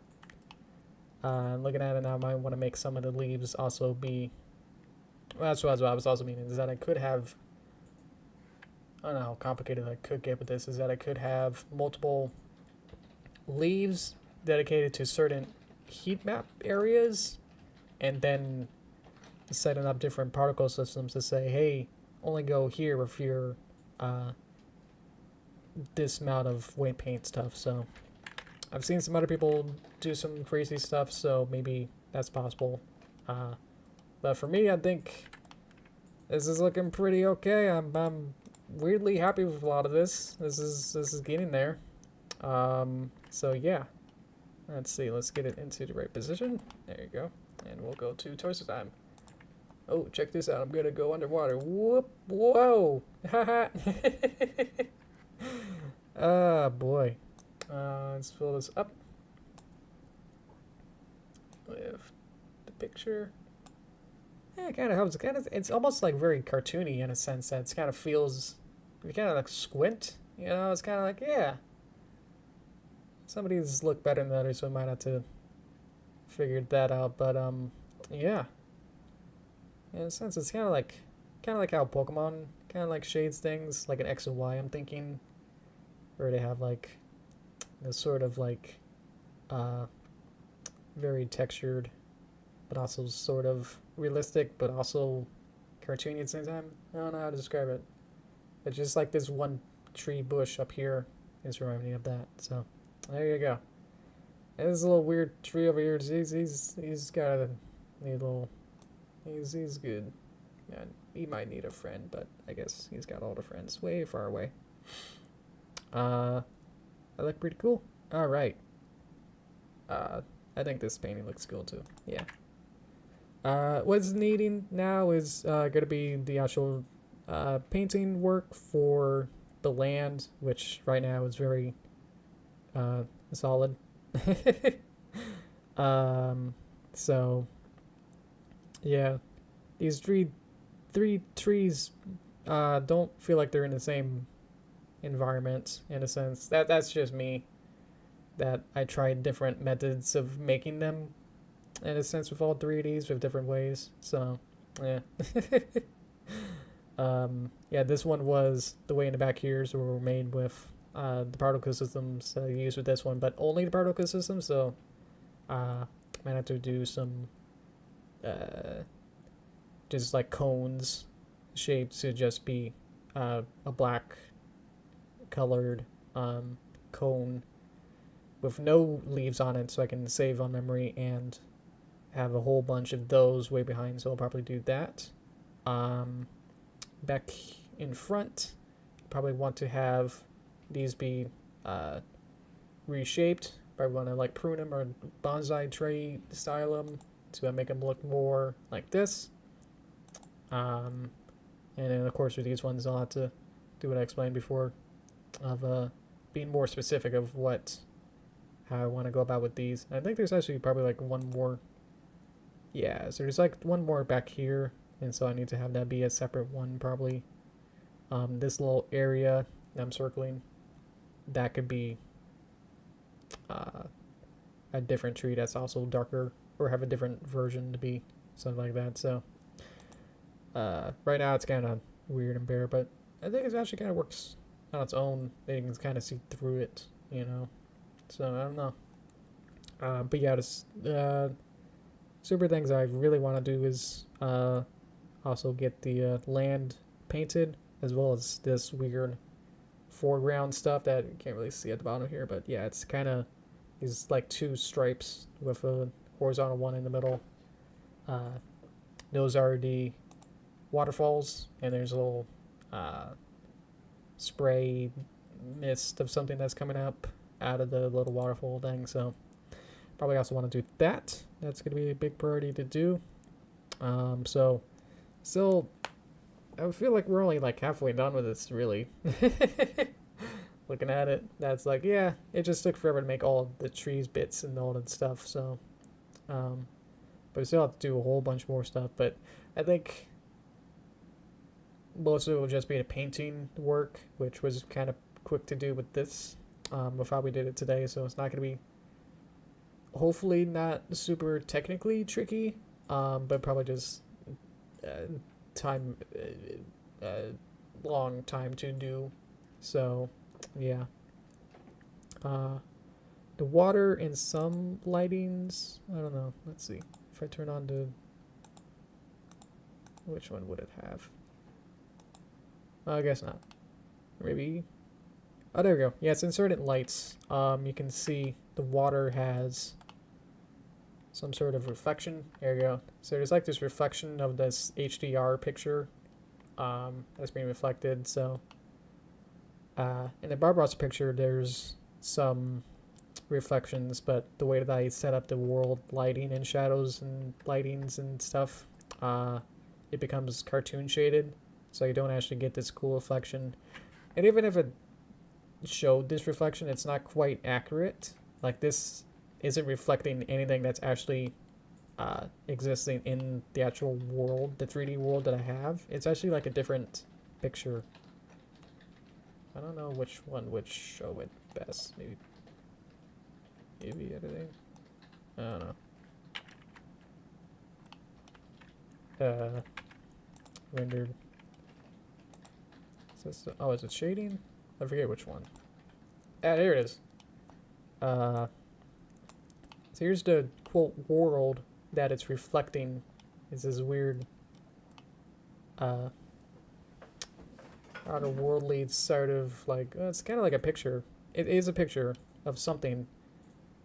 A: Looking at it now, I might want to make some of the leaves also be, well, that's what I was also meaning, is that I could have, I don't know how complicated I could get with this, is that I could have multiple leaves dedicated to certain heat map areas, and then setting up different particle systems to say, hey, only go here if you're this amount of weight paint stuff. So I've seen some other people do some crazy stuff, so maybe that's possible. But for me, I think this is looking pretty okay. I'm weirdly happy with a lot of this. This is getting there. So yeah. Let's see, let's get it into the right position. There you go. And we'll go to toaster time. Oh, check this out. I'm gonna go underwater. Whoop, whoa. Haha. Oh boy. Let's fill this up with the picture. Yeah, it kind of helps. It's almost like very cartoony in a sense that it kind of feels, you kind of like squint, you know, it's kind of like, yeah. Some of these look better than others, so I might have to figure that out. But yeah. In a sense, it's kind of like how Pokemon kind of like shades things, like an X and Y. I'm thinking, where they have like this sort of like very textured, but also sort of realistic, but also cartoony at the same time. I don't know how to describe it. But just like this one tree bush up here is reminding me of that. So. There you go. And this little weird tree over here. He's got a little. He's good. Yeah, he might need a friend, but I guess he's got all the friends way far away. I look pretty cool. All right. I think this painting looks cool too. Yeah. What's needing now is gonna be the actual painting work for the land, which right now is very solid. So yeah, these three trees don't feel like they're in the same environment in a sense. That's just me, that I tried different methods of making them in a sense with all 3Ds with different ways. So yeah. Yeah, this one was the way in the back here, so were made with the particle systems used with this one, but only the particle system. So Might have to do some just like cones shaped to just be a black colored cone with no leaves on it, so I can save on memory and have a whole bunch of those way behind. So I'll probably do that. Back in front, probably want to have these be reshaped. Probably want to like prune them or bonsai tray style them to make them look more like this. And then of course with these ones I'll have to do what I explained before of being more specific of how I want to go about with these. I think there's actually probably like one more. Yeah, so there's like one more back here, and so I need to have that be a separate one probably. This little area that I'm circling, that could be a different tree that's also darker, or have a different version to be something like that. So right now it's kind of weird and bare, but I think it actually kind of works on its own. You can kind of see through it, you know. So I don't know. But yeah, this super things I really want to do is also get the land painted, as well as this weird foreground stuff that you can't really see at the bottom here. But yeah, it's kind of these like two stripes with a horizontal one in the middle. Those are the waterfalls, and there's a little spray mist of something that's coming up out of the little waterfall thing. So probably also want to do that. That's going to be a big priority to do. So still, I feel like we're only like halfway done with this, really. Looking at it, that's like, yeah, it just took forever to make all of the trees bits and all that stuff. So but we still have to do a whole bunch more stuff. But I think most of it will just be the painting work, which was kind of quick to do with this, with how we did it today. So it's not going to be, hopefully not super technically tricky, but probably just long time to do. So yeah, the water in some lightings, I don't know, let's see if I turn on the, which one would it have? I guess not. Maybe. Oh, there we go. Yeah, it's in certain lights. You can see the water has some sort of reflection. There you go. So there's like this reflection of this HDR picture that's being reflected. So in the Barbaros picture, there's some reflections, but the way that I set up the world lighting and shadows and lightings and stuff, it becomes cartoon shaded. So you don't actually get this cool reflection. And even if it showed this reflection, it's not quite accurate. Like, this isn't reflecting anything that's actually existing in the actual world, the 3D world that I have. It's actually like a different picture. I don't know which one would show it best. Maybe editing? I don't know. Rendered. Oh, is it shading? I forget which one. Ah, here it is. So here's the quote world that it's reflecting. Is this weird outer worldly sort of like, it's kind of like a picture. It is a picture of something,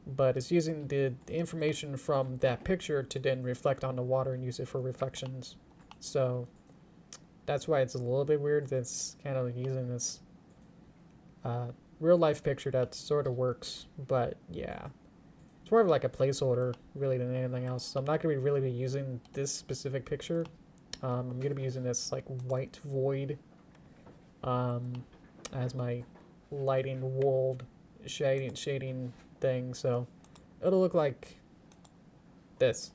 A: but it's using the information from that picture to then reflect on the water and use it for reflections. So that's why it's a little bit weird. It's kind of like using this real life picture that sort of works, but yeah, it's more of like a placeholder really than anything else. So I'm not going to really be using this specific picture. I'm going to be using this like white void as my lighting world shading thing. So it'll look like this.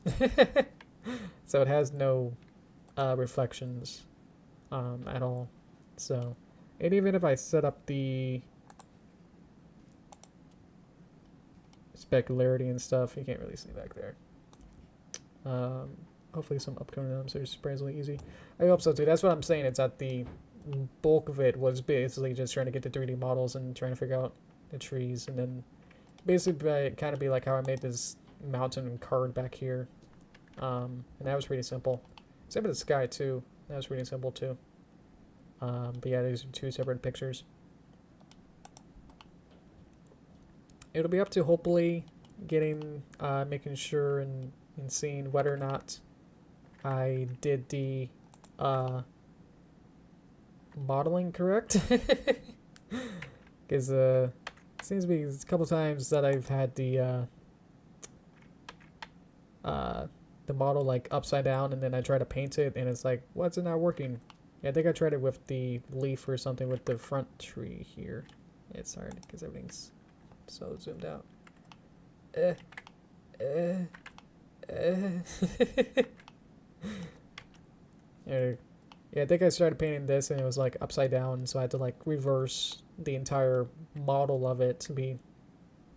A: So it has no reflections at all. So, and even if I set up the specularity and stuff, you can't really see back there. Hopefully some upcoming items are surprisingly easy. I hope so too. That's what I'm saying. It's that the bulk of it was basically just trying to get the 3D models and trying to figure out the trees, and then basically kind of be like how I made this mountain card back here. And that was pretty simple. Same with the sky too. That was pretty simple too. But yeah, these are two separate pictures. It'll be up to hopefully getting, making sure and seeing whether or not I did the modeling correct. Because it seems to be a couple times that I've had the model like upside down, and then I try to paint it and it's like, what's it not working? Yeah, I think I tried it with the leaf or something with the front tree here. It's hard because everything's so zoomed out. Yeah, I think I started painting this and it was like upside down, so I had to like reverse the entire model of it to be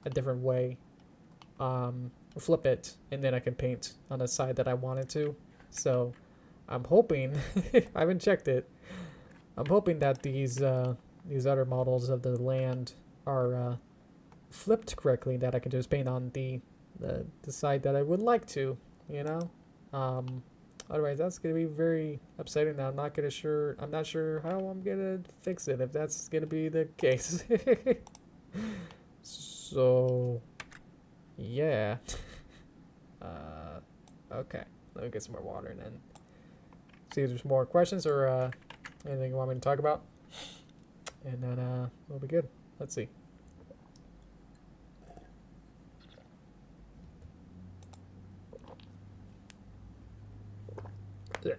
A: a different way. Flip it, and then I can paint on the side that I wanted to. So I'm hoping, I haven't checked it, I'm hoping that these other models of the land are flipped correctly, that I can just paint on the side that I would like to, you know? Otherwise that's gonna be very upsetting. That I'm not sure how I'm gonna fix it if that's gonna be the case. So yeah. Okay, let me get some more water and then see if there's more questions or anything you want me to talk about, and then we'll be good. Let's see. Yeah.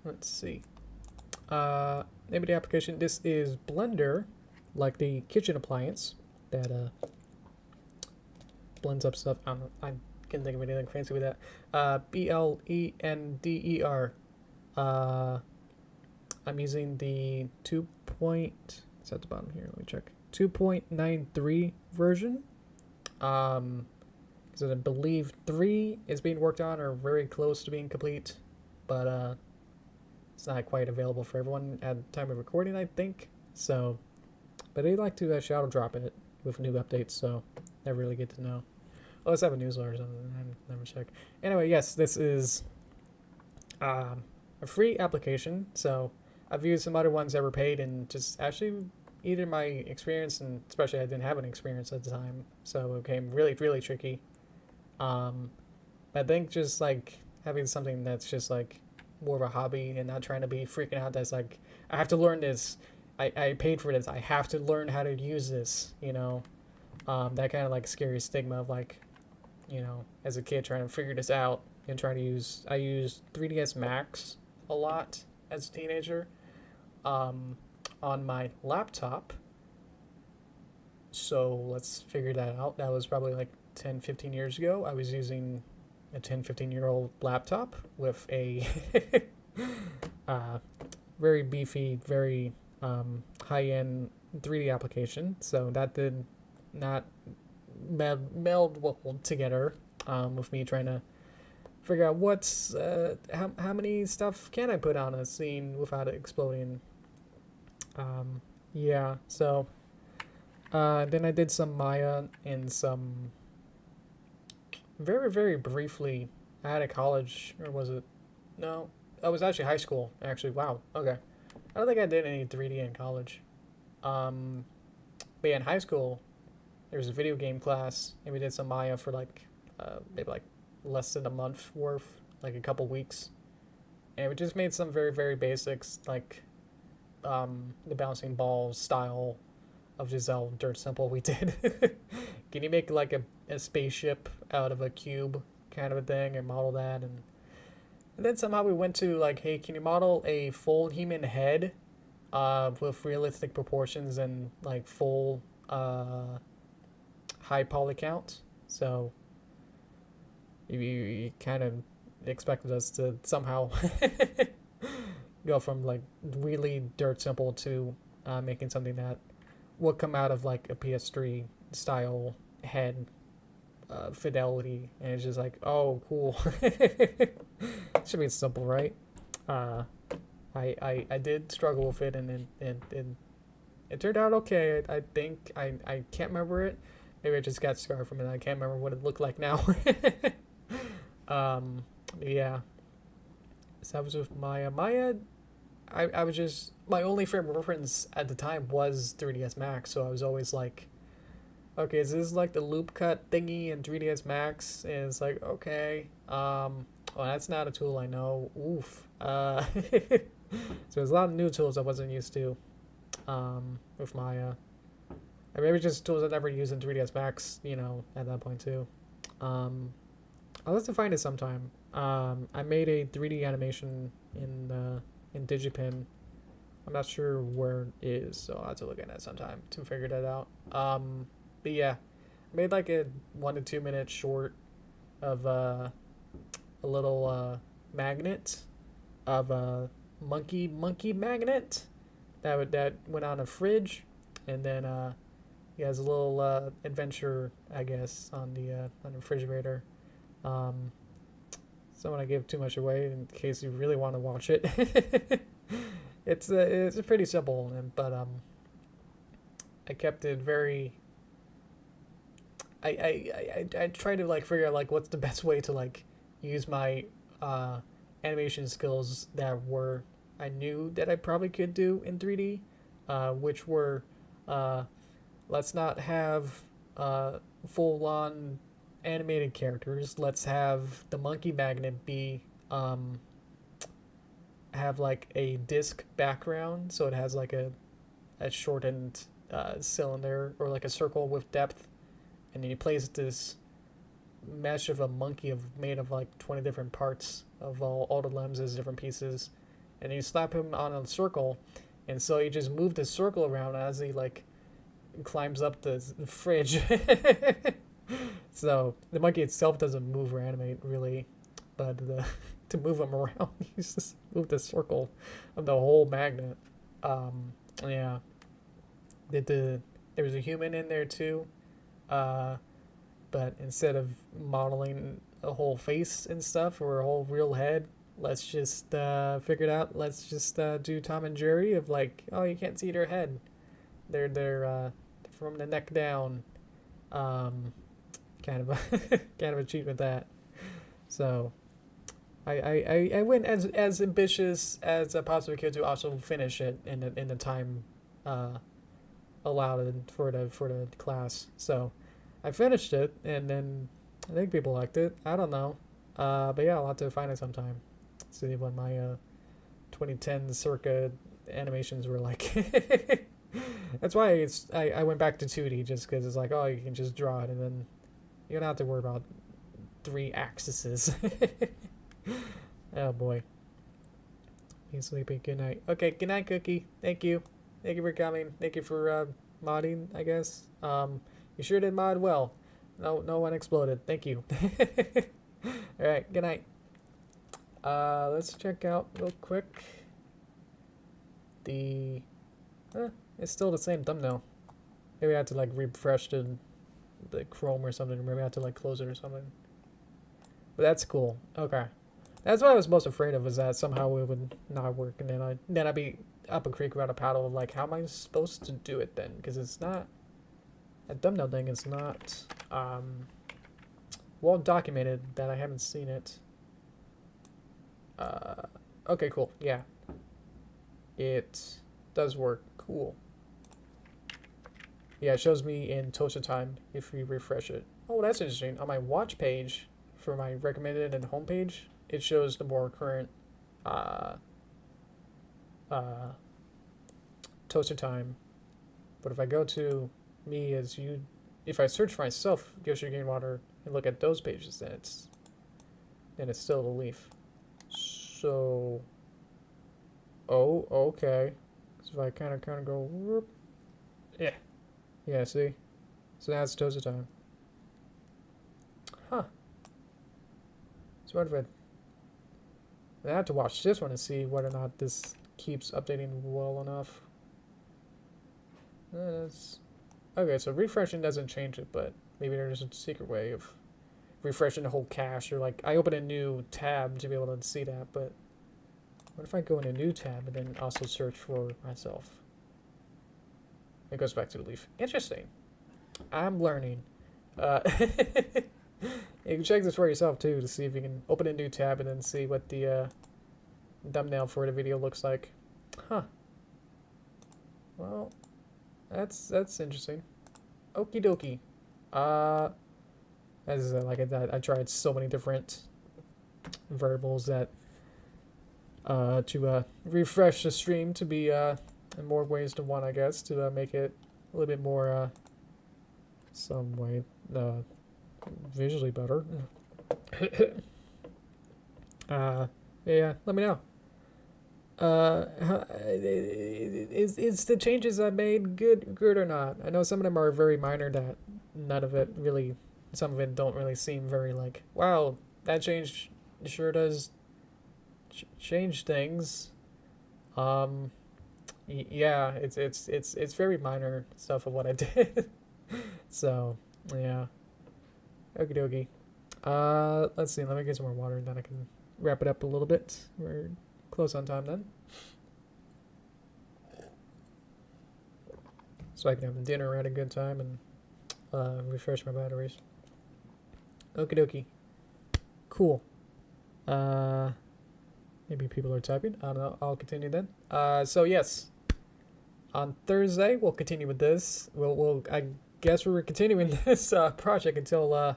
A: Let's see. Name of the application. This is Blender, like the kitchen appliance that blends up stuff. I can't think of anything fancy with that. Blender. I'm using the 2. It's at the bottom here. Let me check. 2.93 version. Because I believe 3 is being worked on or very close to being complete, but it's not quite available for everyone at the time of recording, I think. So, but they like to shadow drop it with new updates, so never really get to know. Oh, let's have a newsletter or something. I never check. Anyway, yes, this is a free application. So I've used some other ones that were paid, and just actually either my experience, and especially I didn't have an experience at the time, so it became really, really tricky. I think just like having something that's just like more of a hobby and not trying to be freaking out that's like, I have to learn this. I paid for this. I have to learn how to use this, you know. That kind of like scary stigma of like, you know, as a kid trying to figure this out and trying to use, I used 3ds Max a lot as a teenager on my laptop. So let's figure that out. That was probably like 10, 15 years ago. I was using a 10, 15-year-old laptop with a very beefy, very high-end 3D application. So that did not meld well together with me trying to figure out what's how many stuff can I put on a scene without it exploding. Yeah, so then I did some Maya and some very, very briefly. I had a college, or was it? No, it was actually high school, actually. Wow, okay. I don't think I did any 3D in college. But yeah, in high school, there was a video game class, and we did some Maya for like, maybe like less than a month worth, like a couple weeks. And we just made some very, very basics, like the bouncing ball style of just how dirt simple we did. Can you make like a spaceship out of a cube kind of a thing and model that? And then somehow we went to like, hey, can you model a full human head with realistic proportions and like full high poly count? So you kind of expected us to somehow go from like really dirt simple to making something that would come out of like a PS3 style head fidelity, and it's just like, oh, cool. Should be simple, right? I did struggle with it, and it turned out okay. I think I can't remember it, Maybe I just got scarred from it. I can't remember what it looked like now. Yeah. So I was with Maya. I was just, my only frame of reference at the time was 3ds Max, so I was always like, okay, is this like the loop cut thingy in 3ds Max? And it's like, okay, well, that's not a tool I know. Oof. So there's a lot of new tools I wasn't used to, with Maya. Or maybe just tools I never used in 3ds Max, you know, at that point too. I'll have to find it sometime. I made a 3D animation in Digipin. I'm not sure where it is, so I'll have to look at it sometime to figure that out. But yeah, I made like a 1 to 2 minute short of a little magnet of a monkey magnet that went on a fridge, and then he has a little adventure, I guess, on the refrigerator. So when I give too much away, in case you really want to watch it, it's pretty simple, but I kept it very. I try to like figure out like what's the best way to like use my animation skills that were I knew that I probably could do in 3D, which were let's not have full on animated characters. Let's have the monkey magnet be have like a disc background, so it has like a shortened cylinder or like a circle with depth, and then you place this mesh of a monkey made of like 20 different parts of all the limbs as different pieces, and you slap him on a circle, and so you just move the circle around as he like climbs up the fridge. So the monkey itself doesn't move or animate really, but to move him around, you just move the circle of the whole magnet. Yeah. There was a human in there too, but instead of modeling a whole face and stuff or a whole real head, let's just figure it out. Let's just do Tom and Jerry of like, oh, you can't see their head. They're from the neck down. Kind of a cheat with that. So I went as ambitious as I possibly could to also finish it in the time allowed for the class. So I finished it, and then I think people liked it. I don't know, but yeah, I'll have to find it sometime. See what my 2010 circa animations were like. That's why I went back to 2D, just because it's like, oh, you can just draw it, and then you don't have to worry about 3 axes. Oh boy. Be sleepy. Good night. Okay, good night, Cookie. Thank you. Thank you for coming. Thank you for modding, I guess. You sure did mod well. No one exploded. Thank you. Alright, good night. Let's check out real quick. It's still the same thumbnail. Maybe I had to like refresh the Chrome or something. Maybe I had to like close it or something. But that's cool. Okay. That's what I was most afraid of, is that somehow it would not work, and then I'd be up a creek without a paddle of like, how am I supposed to do it then? Because it's not, that thumbnail thing is not well documented that I haven't seen it. Okay, cool. Yeah. It does work. Cool. Yeah, it shows me in toaster time if we refresh it. Oh, that's interesting. On my watch page for my recommended and homepage, it shows the more current toaster time. But if I go to me as you, if I search for myself, Yoshi Greenwater, and look at those pages, then it's still the leaf. So, oh, okay. So if I kind of go, whoop, yeah, see? So now it's toaster time. Huh. So what if I have to watch this one to see whether or not this keeps updating well enough. Okay, so refreshing doesn't change it, but maybe there's a secret way of refreshing the whole cache, or like I open a new tab to be able to see that. But what if I go in a new tab and then also search for myself? It goes back to the leaf. Interesting. I'm learning. You can check this for yourself too to see if you can open a new tab and then see what the thumbnail for the video looks like. Huh. Well, that's interesting. Okie dokie. As like I tried so many different variables that to refresh the stream to be in more ways than one, I guess, to make it a little bit more some way visually better. Yeah, let me know. Is the changes I made good or not? I know some of them are very minor that none of it really, some of it don't really seem very like, wow, that change sure does change things. Yeah, it's very minor stuff of what I did. So, yeah. Okie dokie. Let's see. Let me get some more water and then I can wrap it up a little bit. We're close on time then. So I can have dinner at a good time and refresh my batteries. Okie dokie. Cool. Maybe people are typing. I don't know. I'll continue then. So yes. On Thursday, we'll continue with this. I guess we're continuing this project until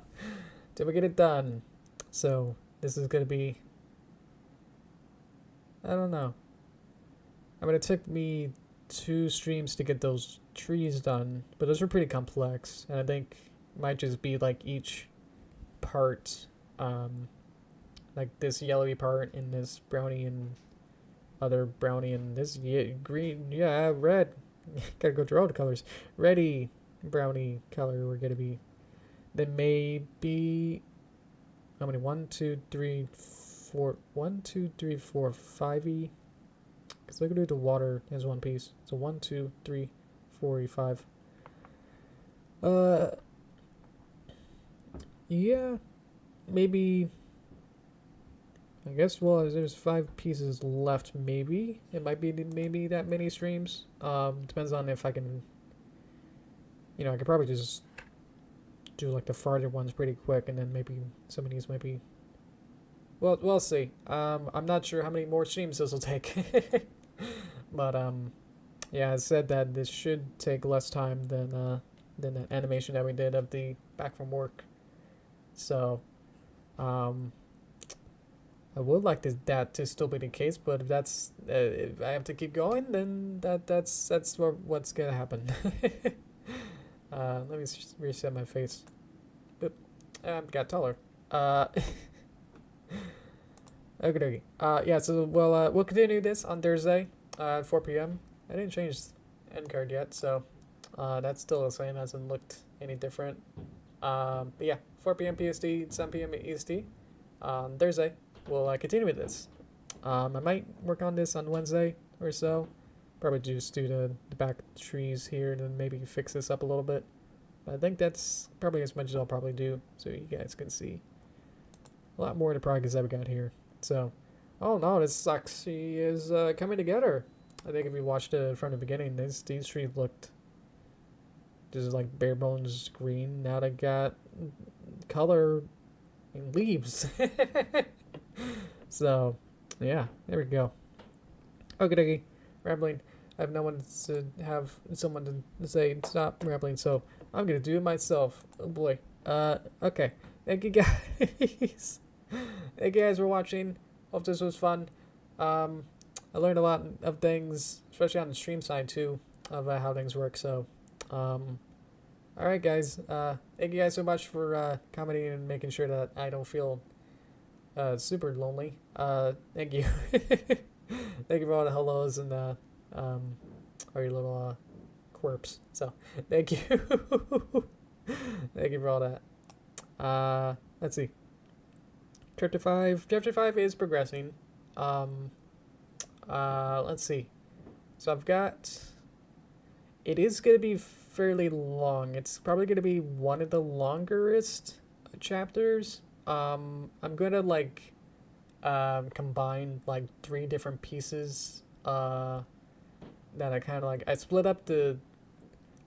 A: we get it done. So this is gonna be, I don't know. I mean, it took me 2 streams to get those trees done, but those were pretty complex, and I think it might just be like each part, like this yellowy part and this brownie and other brownie and this green, yeah, red. Gotta go through all the colors. Reddy brownie color we're gonna be. Then maybe how many? 1, 2, 3, 4. 1, 2, 3, 4, 5e. Because look at the water as one piece. So 1, 2, 3, 4, 5. Yeah, maybe. I guess, well, there's 5 pieces left, maybe. It might be maybe that many streams. Depends on if I can, I could probably just do like the farther ones pretty quick, and then maybe some of these might be, well, we'll see. I'm not sure how many more streams this will take. But, yeah, I said that this should take less time than that animation that we did of the back from work. So, I would like that to still be the case, but if that's if I have to keep going, then that's what's gonna happen. Let me reset my face. Boop. Got taller. Okay. Yeah. So we'll continue this on Thursday at 4 p.m. I didn't change end card yet, so that's still the same. Hasn't looked any different. But yeah, 4 p.m. PST, 7 p.m. EST on Thursday. We'll continue with this. I might work on this on Wednesday or so. Probably just do the back trees here and then maybe fix this up a little bit. But I think that's probably as much as I'll probably do, so you guys can see a lot more of the progress that we got here. So, oh no, this actually is coming together. I think if you watched it from the beginning, these trees looked just like bare bones green. Now they got color and leaves. So, yeah, there we go. Okie dokie, rambling. I have no one to have someone to say stop rambling, so I'm gonna do it myself. Oh boy. Okay. Thank you guys. Thank you guys for watching. Hope this was fun. I learned a lot of things, especially on the stream side too, of how things work. So, alright guys. Thank you guys so much for commenting and making sure that I don't feel super lonely. Thank you. Thank you for all the hellos and all your little quirps. So thank you. Thank you for all that. Let's see. Chapter 5 is progressing. Let's see. So I've got, it is going to be fairly long. It's probably going to be one of the longest chapters. I'm gonna like combine like 3 different pieces that I kind of like. I split up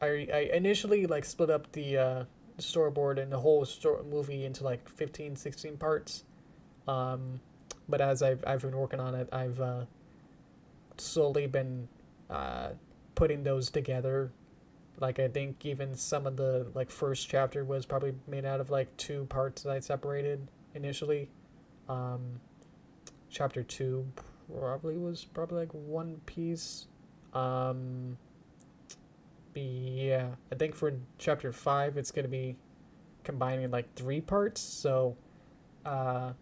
A: I initially like split up the storyboard and the whole movie into like 15, 16 parts. But as I've been working on it, I've slowly been putting those together. Like I think even some of the like first chapter was probably made out of like 2 parts that I separated initially. Chapter 2 probably like one piece. Yeah, I think for chapter 5 it's gonna be combining like 3 parts. So I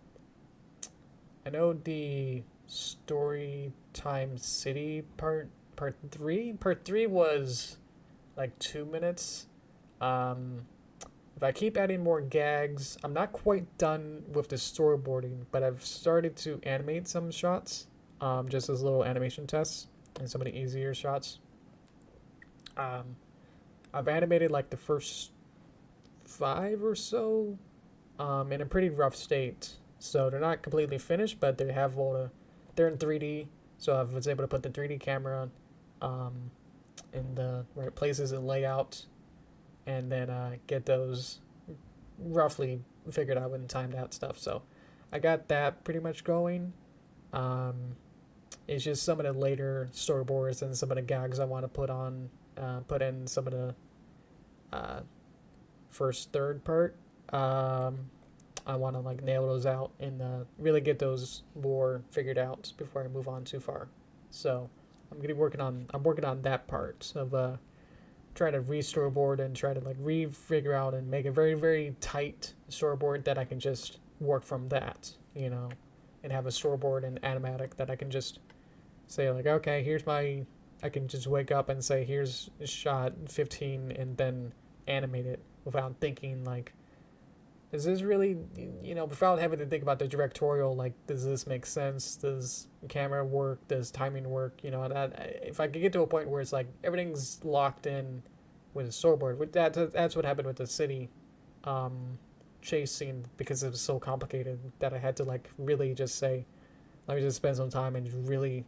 A: know the story time city part 3 was like 2 minutes. If I keep adding more gags, I'm not quite done with the storyboarding, but I've started to animate some shots, just as little animation tests and some of the easier shots. I've animated like the first 5 or so, in a pretty rough state. So they're not completely finished, but they have they're in 3D. So I was able to put the 3D camera in the right places and layout, and then get those roughly figured out and timed out stuff. So I got that pretty much going. It's just some of the later storyboards and some of the gags I want to put in some of the first third part. I want to like nail those out and really get those more figured out before I move on too far. So I'm working on that part of trying to re-storyboard and try to like re-figure out and make a very, very tight storyboard that I can just work from that, and have a storyboard and animatic that I can just say like, okay, I can just wake up and say, here's shot 15 and then animate it without thinking like, is this really, without having to think about the directorial, like, does this make sense? Does camera work? Does timing work? If I could get to a point where it's like everything's locked in with a storyboard, that's what happened with the city chase scene, because it was so complicated that I had to like really just say, let me just spend some time and really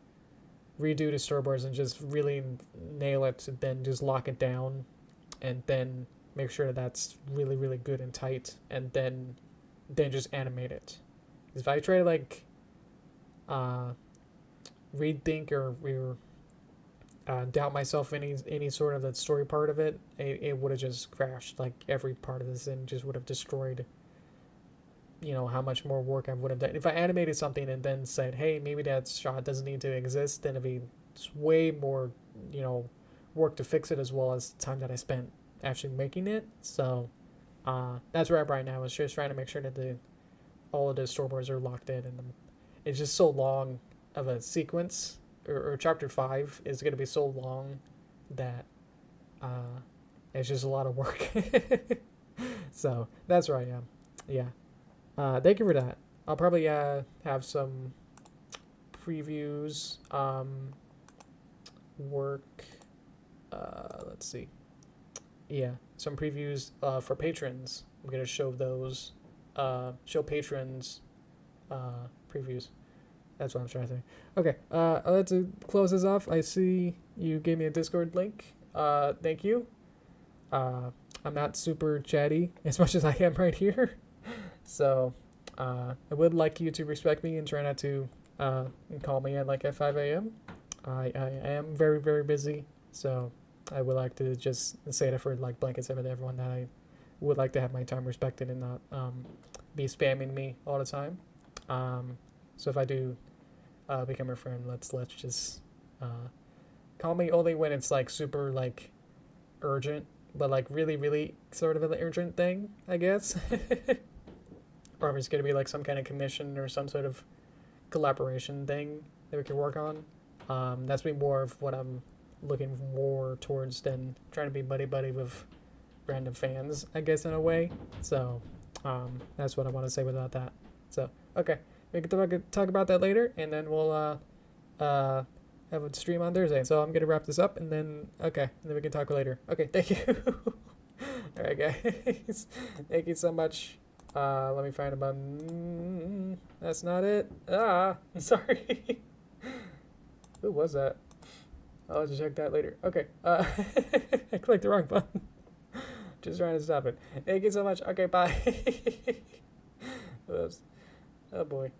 A: redo the storyboards and just really nail it, then just lock it down, and then make sure that's really, really good and tight, and then just animate it. If I try to like rethink or doubt myself any sort of the story part of it, it would have just crashed. Like every part of this and just would have destroyed how much more work I would have done. If I animated something and then said, hey, maybe that shot doesn't need to exist, then it'd be way more work to fix it, as well as the time that I spent actually making it. So that's where I'm right now, is just trying to make sure that all of the storyboards are locked in, and it's just so long of a sequence, or chapter 5 is going to be so long that it's just a lot of work. So that's where I am. Yeah. Thank you for that. I'll probably have some previews work. Let's see. Yeah, some previews for patrons. I'm gonna show those. Show patrons previews. That's what I'm trying to say. Okay. Let's close this off. I see you gave me a Discord link. Thank you. I'm not super chatty as much as I am right here. So, I would like you to respect me and try not to call me at like at 5 a.m. I am very, very busy, so I would like to just say that for like blankets over to everyone, that I would like to have my time respected and not be spamming me all the time. So if I do become a friend, let's just call me only when it's like super like urgent, but like really, really sort of an urgent thing, I guess. Or if it's going to be like some kind of commission or some sort of collaboration thing that we can work on. That's me more of what I'm looking more towards than trying to be buddy with random fans, I guess, in a way. So that's what I want to say without that. So okay, we can talk about that later, and then we'll have a stream on Thursday. So I'm gonna wrap this up, and then we can talk later. Okay, thank you. All right, guys, thank you so much. Let me find a button. That's not it. Sorry. Who was that? I'll have to check that later. Okay. I clicked the wrong button. Just trying to stop it. Thank you so much. Okay, bye. Oh boy.